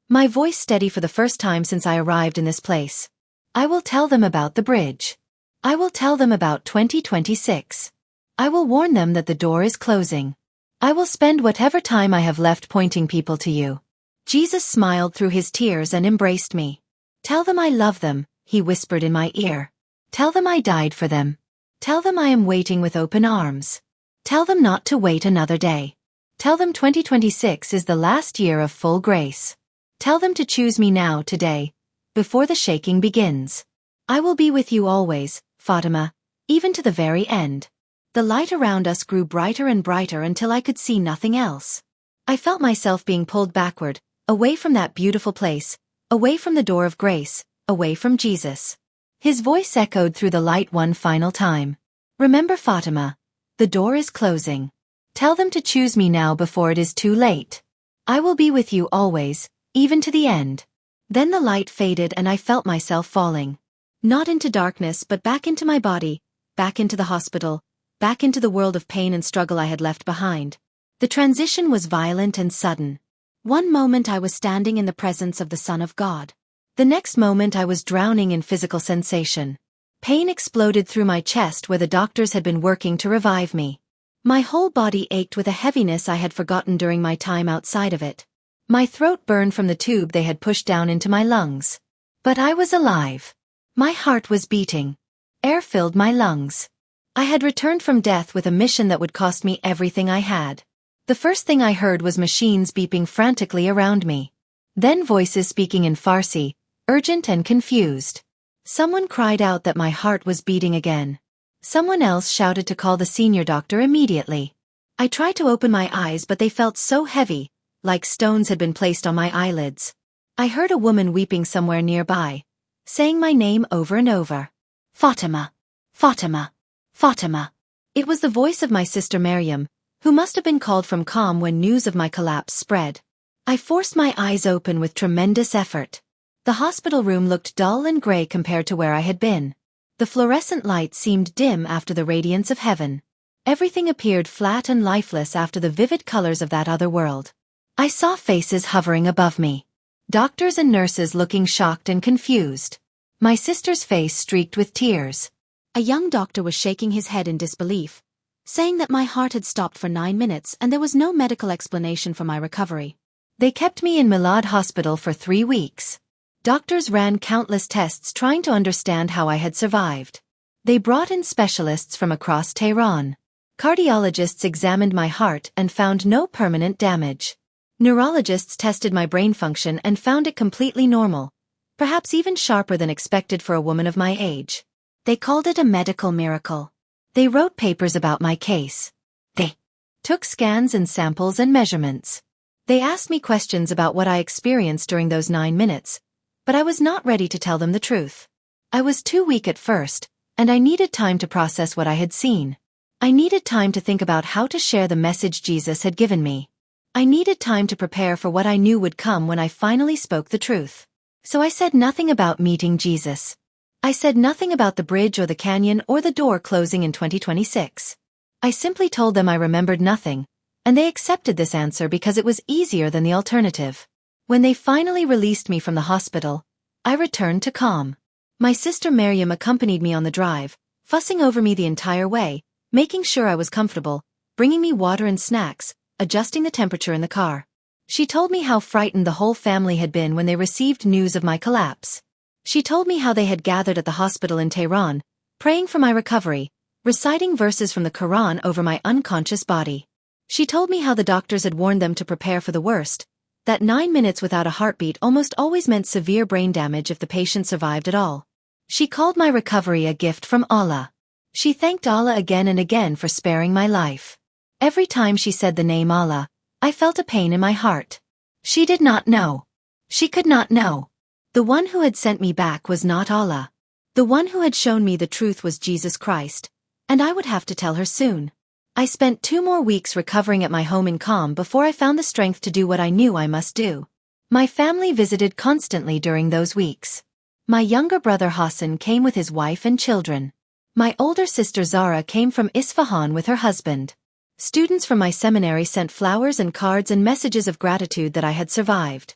my voice steady for the first time since I arrived in this place. "I will tell them about the bridge. I will tell them about 2026. I will warn them that the door is closing. I will spend whatever time I have left pointing people to you." Jesus smiled through his tears and embraced me. "Tell them I love them," he whispered in my ear. "Tell them I died for them. Tell them I am waiting with open arms. Tell them not to wait another day. Tell them 2026 is the last year of full grace. Tell them to choose me now today, before the shaking begins. I will be with you always, Fatima, even to the very end." The light around us grew brighter and brighter until I could see nothing else. I felt myself being pulled backward, away from that beautiful place, away from the door of grace, away from Jesus. His voice echoed through the light one final time. "Remember, Fatima, the door is closing. Tell them to choose me now before it is too late. I will be with you always, even to the end." Then the light faded and I felt myself falling. Not into darkness but back into my body, back into the hospital, back into the world of pain and struggle I had left behind. The transition was violent and sudden. One moment I was standing in the presence of the Son of God. The next moment I was drowning in physical sensation. Pain exploded through my chest where the doctors had been working to revive me. My whole body ached with a heaviness I had forgotten during my time outside of it. My throat burned from the tube they had pushed down into my lungs. But I was alive. My heart was beating. Air filled my lungs. I had returned from death with a mission that would cost me everything I had. The first thing I heard was machines beeping frantically around me. Then voices speaking in Farsi, urgent and confused. Someone cried out that my heart was beating again. Someone else shouted to call the senior doctor immediately. I tried to open my eyes but they felt so heavy, like stones had been placed on my eyelids. I heard a woman weeping somewhere nearby, saying my name over and over. "Fatima. Fatima. Fatima." It was the voice of my sister Maryam, who must have been called from Qom when news of my collapse spread. I forced my eyes open with tremendous effort. The hospital room looked dull and gray compared to where I had been. The fluorescent light seemed dim after the radiance of heaven. Everything appeared flat and lifeless after the vivid colors of that other world. I saw faces hovering above me. Doctors and nurses looking shocked and confused. My sister's face streaked with tears. A young doctor was shaking his head in disbelief, saying that my heart had stopped for 9 minutes and there was no medical explanation for my recovery. They kept me in Milad Hospital for 3 weeks. Doctors ran countless tests trying to understand how I had survived. They brought in specialists from across Tehran. Cardiologists examined my heart and found no permanent damage. Neurologists tested my brain function and found it completely normal, perhaps even sharper than expected for a woman of my age. They called it a medical miracle. They wrote papers about my case. They took scans and samples and measurements. They asked me questions about what I experienced during those 9 minutes, but I was not ready to tell them the truth. I was too weak at first, and I needed time to process what I had seen. I needed time to think about how to share the message Jesus had given me. I needed time to prepare for what I knew would come when I finally spoke the truth. So I said nothing about meeting Jesus. I said nothing about the bridge or the canyon or the door closing in 2026. I simply told them I remembered nothing, and they accepted this answer because it was easier than the alternative. When they finally released me from the hospital, I returned to calm. My sister Miriam accompanied me on the drive, fussing over me the entire way, making sure I was comfortable, bringing me water and snacks, adjusting the temperature in the car. She told me how frightened the whole family had been when they received news of my collapse. She told me how they had gathered at the hospital in Tehran, praying for my recovery, reciting verses from the Quran over my unconscious body. She told me how the doctors had warned them to prepare for the worst, that 9 minutes without a heartbeat almost always meant severe brain damage if the patient survived at all. She called my recovery a gift from Allah. She thanked Allah again and again for sparing my life. Every time she said the name Allah, I felt a pain in my heart. She did not know. She could not know. The one who had sent me back was not Allah. The one who had shown me the truth was Jesus Christ, and I would have to tell her soon. I spent 2 more weeks recovering at my home in calm before I found the strength to do what I knew I must do. My family visited constantly during those weeks. My younger brother Hassan came with his wife and children. My older sister Zara came from Isfahan with her husband. Students from my seminary sent flowers and cards and messages of gratitude that I had survived.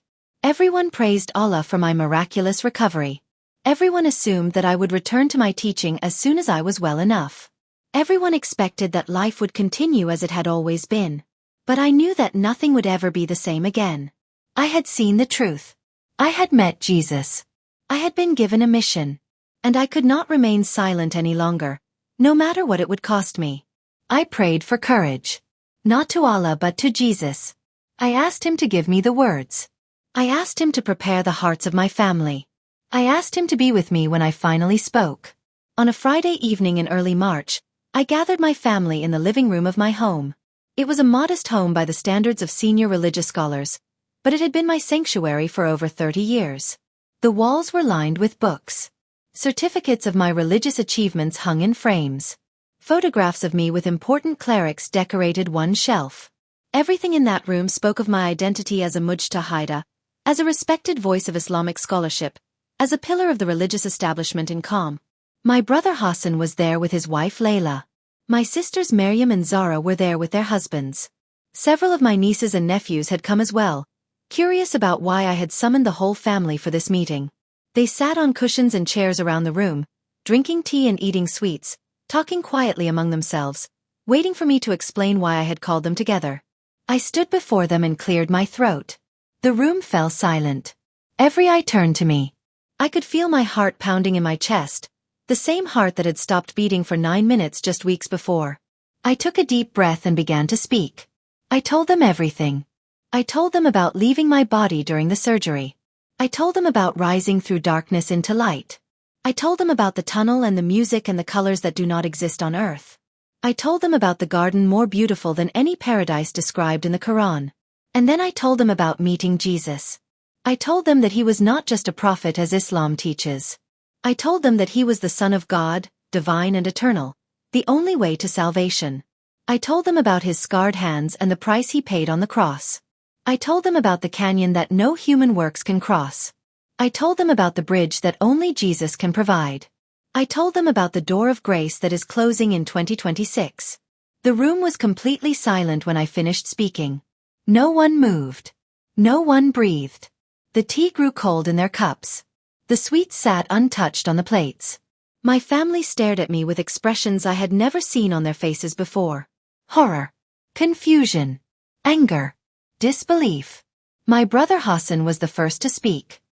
Everyone praised Allah for my miraculous recovery. Everyone assumed that I would return to my teaching as soon as I was well enough. Everyone expected that life would continue as it had always been. But I knew that nothing would ever be the same again. I had seen the truth. I had met Jesus. I had been given a mission. And I could not remain silent any longer, no matter what it would cost me. I prayed for courage. Not to Allah but to Jesus. I asked him to give me the words. I asked him to prepare the hearts of my family. I asked him to be with me when I finally spoke. On a Friday evening in early March, I gathered my family in the living room of my home. It was a modest home by the standards of senior religious scholars, but it had been my sanctuary for over 30 years. The walls were lined with books. Certificates of my religious achievements hung in frames. Photographs of me with important clerics decorated one shelf. Everything in that room spoke of my identity as a Mujtahideh, as a respected voice of Islamic scholarship, as a pillar of the religious establishment in Qom. My brother Hassan was there with his wife Layla. My sisters Miriam and Zara were there with their husbands. Several of my nieces and nephews had come as well, curious about why I had summoned the whole family for this meeting. They sat on cushions and chairs around the room, drinking tea and eating sweets, talking quietly among themselves, waiting for me to explain why I had called them together. I stood before them and cleared my throat. The room fell silent. Every eye turned to me. I could feel my heart pounding in my chest, the same heart that had stopped beating for 9 minutes just weeks before. I took a deep breath and began to speak. I told them everything. I told them about leaving my body during the surgery. I told them about rising through darkness into light. I told them about the tunnel and the music and the colors that do not exist on earth. I told them about the garden more beautiful than any paradise described in the Quran. And then I told them about meeting Jesus. I told them that he was not just a prophet as Islam teaches. I told them that he was the Son of God, divine and eternal, the only way to salvation. I told them about his scarred hands and the price he paid on the cross. I told them about the canyon that no human works can cross. I told them about the bridge that only Jesus can provide. I told them about the door of grace that is closing in 2026. The room was completely silent when I finished speaking. No one moved. No one breathed. The tea grew cold in their cups. The sweets sat untouched on the plates. My family stared at me with expressions I had never seen on their faces before. Horror. Confusion. Anger. Disbelief. My brother Hassan was the first to speak.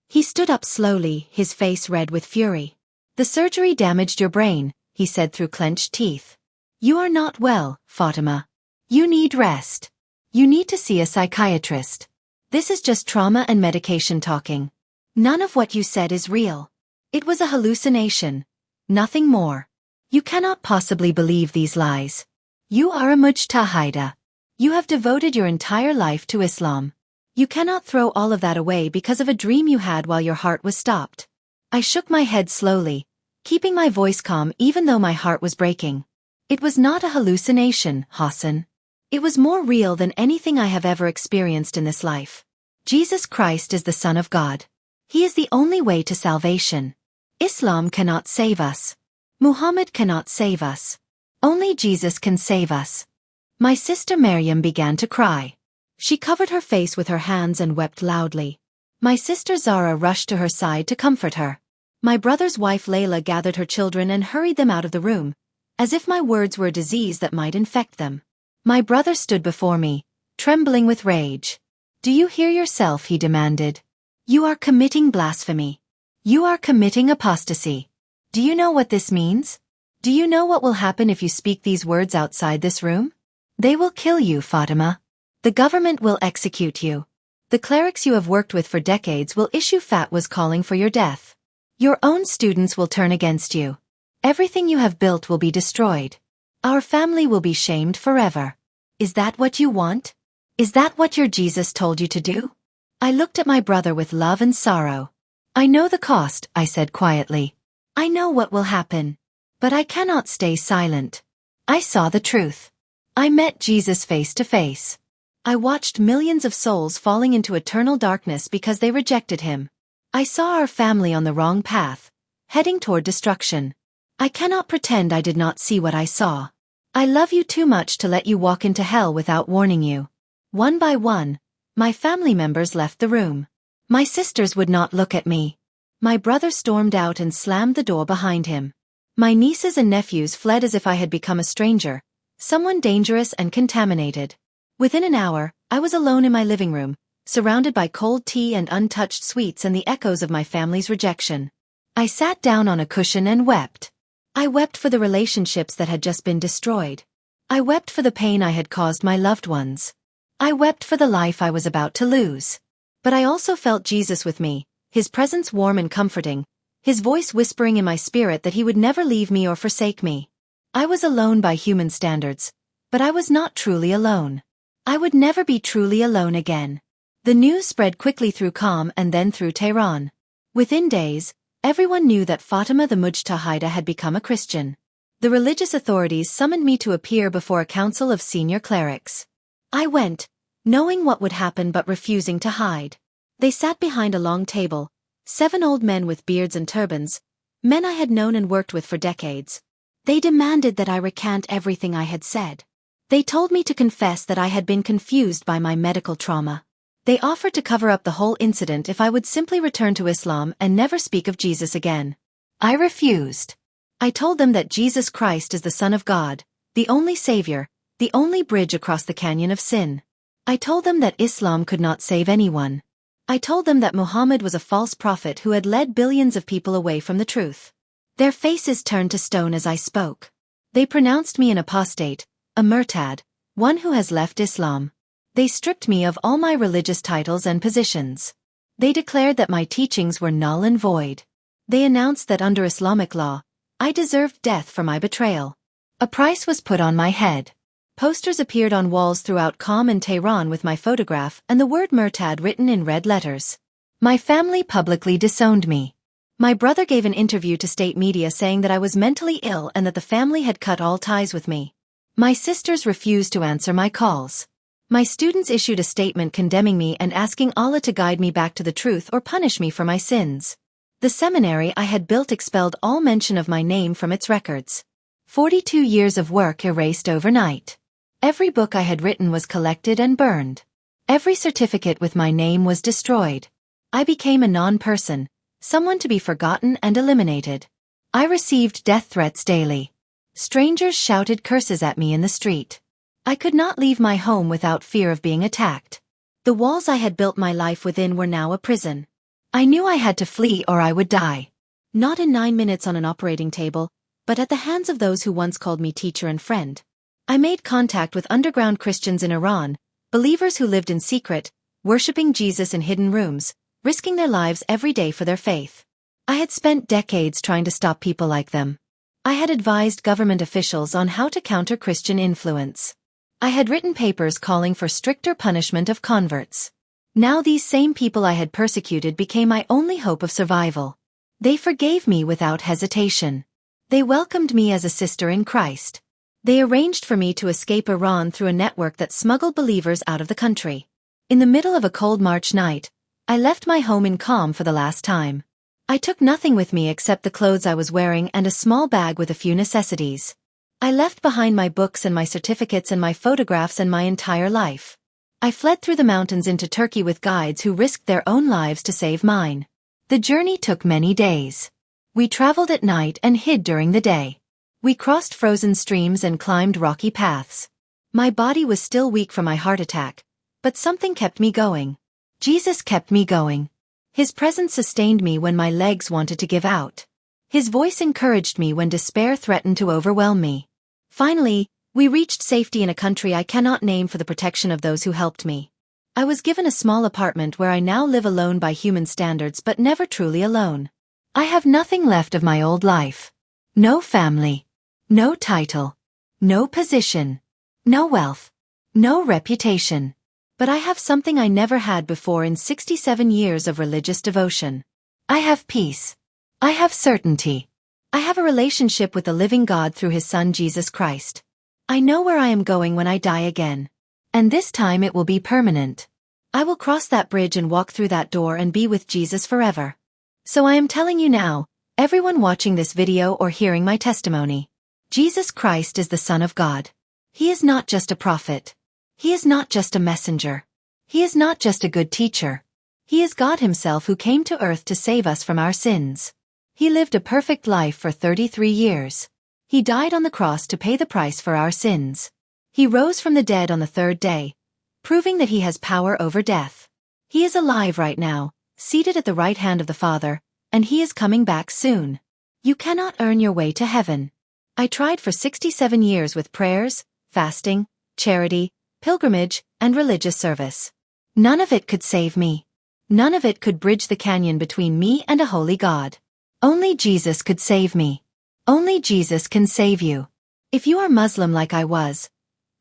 He stood up slowly, his face red with fury. "The surgery damaged your brain," he said through clenched teeth. "You are not well, Fatima. You need rest. You need to see a psychiatrist. This is just trauma and medication talking. None of what you said is real. It was a hallucination. Nothing more. You cannot possibly believe these lies. You are a Mujtahideh. You have devoted your entire life to Islam. You cannot throw all of that away because of a dream you had while your heart was stopped. I shook my head slowly, keeping my voice calm even though my heart was breaking. It was not a hallucination, Hassan. It was more real than anything I have ever experienced in this life. Jesus Christ is the Son of God. He is the only way to salvation. Islam cannot save us. Muhammad cannot save us. Only Jesus can save us. My sister Maryam began to cry. She covered her face with her hands and wept loudly. My sister Zara rushed to her side to comfort her. My brother's wife Layla gathered her children and hurried them out of the room, as if my words were a disease that might infect them. My brother stood before me, trembling with rage. "Do you hear yourself?" he demanded. "You are committing blasphemy. You are committing apostasy. Do you know what this means? Do you know what will happen if you speak these words outside this room? They will kill you, Fatima. The government will execute you. The clerics you have worked with for decades will issue fatwas calling for your death. Your own students will turn against you. Everything you have built will be destroyed. Our family will be shamed forever. Is that what you want? Is that what your Jesus told you to do?" I looked at my brother with love and sorrow. "I know the cost," I said quietly. "I know what will happen. But I cannot stay silent." I saw the truth. I met Jesus face to face. I watched millions of souls falling into eternal darkness because they rejected him. I saw our family on the wrong path, heading toward destruction. I cannot pretend I did not see what I saw. I love you too much to let you walk into hell without warning you. One by one, my family members left the room. My sisters would not look at me. My brother stormed out and slammed the door behind him. My nieces and nephews fled as if I had become a stranger, someone dangerous and contaminated. Within an hour, I was alone in my living room, surrounded by cold tea and untouched sweets and the echoes of my family's rejection. I sat down on a cushion and wept. I wept for the relationships that had just been destroyed. I wept for the pain I had caused my loved ones. I wept for the life I was about to lose. But I also felt Jesus with me, his presence warm and comforting, his voice whispering in my spirit that he would never leave me or forsake me. I was alone by human standards, but I was not truly alone. I would never be truly alone again. The news spread quickly through Qom and then through Tehran. Within days, everyone knew that Fatima the Mujtahideh had become a Christian. The religious authorities summoned me to appear before a council of senior clerics. I went, knowing what would happen but refusing to hide. They sat behind a long table, 7 old men with beards and turbans, men I had known and worked with for decades. They demanded that I recant everything I had said. They told me to confess that I had been confused by my medical trauma. They offered to cover up the whole incident if I would simply return to Islam and never speak of Jesus again. I refused. I told them that Jesus Christ is the Son of God, the only Savior, the only bridge across the canyon of sin. I told them that Islam could not save anyone. I told them that Muhammad was a false prophet who had led billions of people away from the truth. Their faces turned to stone as I spoke. They pronounced me an apostate, a murtad, one who has left Islam. They stripped me of all my religious titles and positions. They declared that my teachings were null and void. They announced that under Islamic law, I deserved death for my betrayal. A price was put on my head. Posters appeared on walls throughout Qom and Tehran with my photograph and the word murtad written in red letters. My family publicly disowned me. My brother gave an interview to state media saying that I was mentally ill and that the family had cut all ties with me. My sisters refused to answer my calls. My students issued a statement condemning me and asking Allah to guide me back to the truth or punish me for my sins. The seminary I had built expelled all mention of my name from its records. 42 years of work erased overnight. Every book I had written was collected and burned. Every certificate with my name was destroyed. I became a non-person, someone to be forgotten and eliminated. I received death threats daily. Strangers shouted curses at me in the street. I could not leave my home without fear of being attacked. The walls I had built my life within were now a prison. I knew I had to flee or I would die. Not in 9 minutes on an operating table, but at the hands of those who once called me teacher and friend. I made contact with underground Christians in Iran, believers who lived in secret, worshipping Jesus in hidden rooms, risking their lives every day for their faith. I had spent decades trying to stop people like them. I had advised government officials on how to counter Christian influence. I had written papers calling for stricter punishment of converts. Now these same people I had persecuted became my only hope of survival. They forgave me without hesitation. They welcomed me as a sister in Christ. They arranged for me to escape Iran through a network that smuggled believers out of the country. In the middle of a cold March night, I left my home in Qom for the last time. I took nothing with me except the clothes I was wearing and a small bag with a few necessities. I left behind my books and my certificates and my photographs and my entire life. I fled through the mountains into Turkey with guides who risked their own lives to save mine. The journey took many days. We traveled at night and hid during the day. We crossed frozen streams and climbed rocky paths. My body was still weak from my heart attack, but something kept me going. Jesus kept me going. His presence sustained me when my legs wanted to give out. His voice encouraged me when despair threatened to overwhelm me. Finally, we reached safety in a country I cannot name for the protection of those who helped me. I was given a small apartment where I now live alone by human standards but never truly alone. I have nothing left of my old life. No family. No title. No position. No wealth. No reputation. But I have something I never had before in 67 years of religious devotion. I have peace. I have certainty. I have a relationship with the living God through His Son Jesus Christ. I know where I am going when I die again. And this time it will be permanent. I will cross that bridge and walk through that door and be with Jesus forever. So I am telling you now, everyone watching this video or hearing my testimony, Jesus Christ is the Son of God. He is not just a prophet. He is not just a messenger. He is not just a good teacher. He is God Himself who came to earth to save us from our sins. He lived a perfect life for 33 years. He died on the cross to pay the price for our sins. He rose from the dead on the third day, proving that He has power over death. He is alive right now, seated at the right hand of the Father, and He is coming back soon. You cannot earn your way to heaven. I tried for 67 years with prayers, fasting, charity, pilgrimage, and religious service. None of it could save me. None of it could bridge the canyon between me and a holy God. Only Jesus could save me. Only Jesus can save you. If you are Muslim like I was,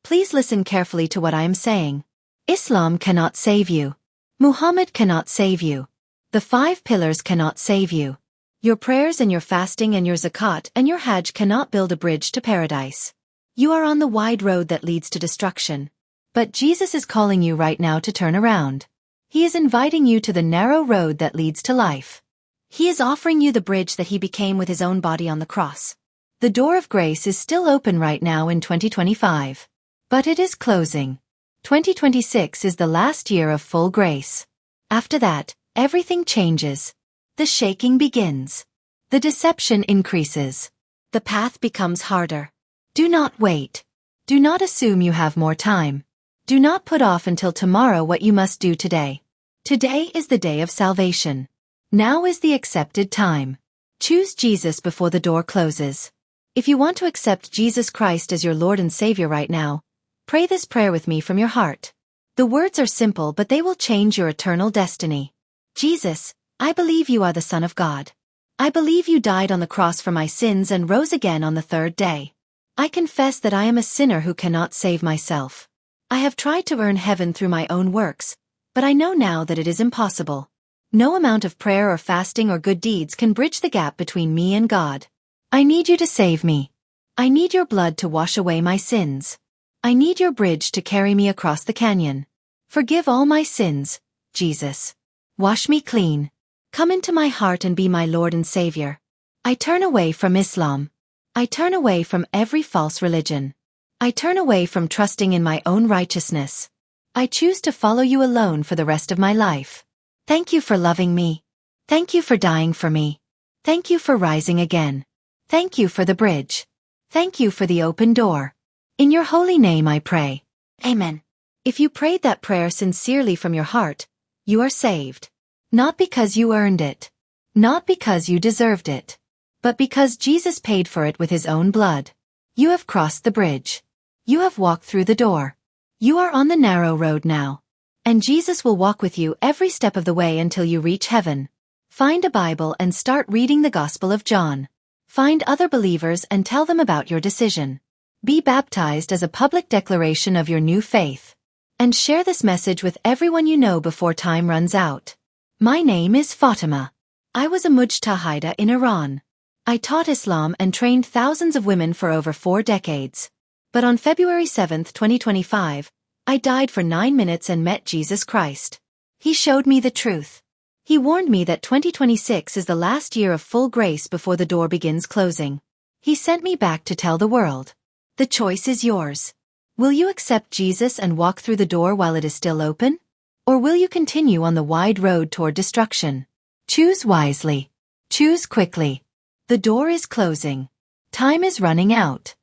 please listen carefully to what I am saying. Islam cannot save you. Muhammad cannot save you. The 5 pillars cannot save you. Your prayers and your fasting and your zakat and your hajj cannot build a bridge to paradise. You are on the wide road that leads to destruction. But Jesus is calling you right now to turn around. He is inviting you to the narrow road that leads to life. He is offering you the bridge that He became with His own body on the cross. The door of grace is still open right now in 2025. But it is closing. 2026 is the last year of full grace. After that, everything changes. The shaking begins. The deception increases. The path becomes harder. Do not wait. Do not assume you have more time. Do not put off until tomorrow what you must do today. Today is the day of salvation. Now is the accepted time. Choose Jesus before the door closes. If you want to accept Jesus Christ as your Lord and Savior right now, pray this prayer with me from your heart. The words are simple, but they will change your eternal destiny. Jesus, I believe you are the Son of God. I believe you died on the cross for my sins and rose again on the third day. I confess that I am a sinner who cannot save myself. I have tried to earn heaven through my own works, but I know now that it is impossible. No amount of prayer or fasting or good deeds can bridge the gap between me and God. I need you to save me. I need your blood to wash away my sins. I need your bridge to carry me across the canyon. Forgive all my sins, Jesus. Wash me clean. Come into my heart and be my Lord and Savior. I turn away from Islam. I turn away from every false religion. I turn away from trusting in my own righteousness. I choose to follow you alone for the rest of my life. Thank you for loving me. Thank you for dying for me. Thank you for rising again. Thank you for the bridge. Thank you for the open door. In your holy name I pray. Amen. If you prayed that prayer sincerely from your heart, you are saved. Not because you earned it. Not because you deserved it. But because Jesus paid for it with His own blood. You have crossed the bridge. You have walked through the door. You are on the narrow road now. And Jesus will walk with you every step of the way until you reach heaven. Find a Bible and start reading the Gospel of John. Find other believers and tell them about your decision. Be baptized as a public declaration of your new faith. And share this message with everyone you know before time runs out. My name is Fatima. I was a Mujtahideh in Iran. I taught Islam and trained thousands of women for over 4 decades. But on February 7, 2025, I died for 9 minutes and met Jesus Christ. He showed me the truth. He warned me that 2026 is the last year of full grace before the door begins closing. He sent me back to tell the world. The choice is yours. Will you accept Jesus and walk through the door while it is still open? Or will you continue on the wide road toward destruction? Choose wisely. Choose quickly. The door is closing. Time is running out.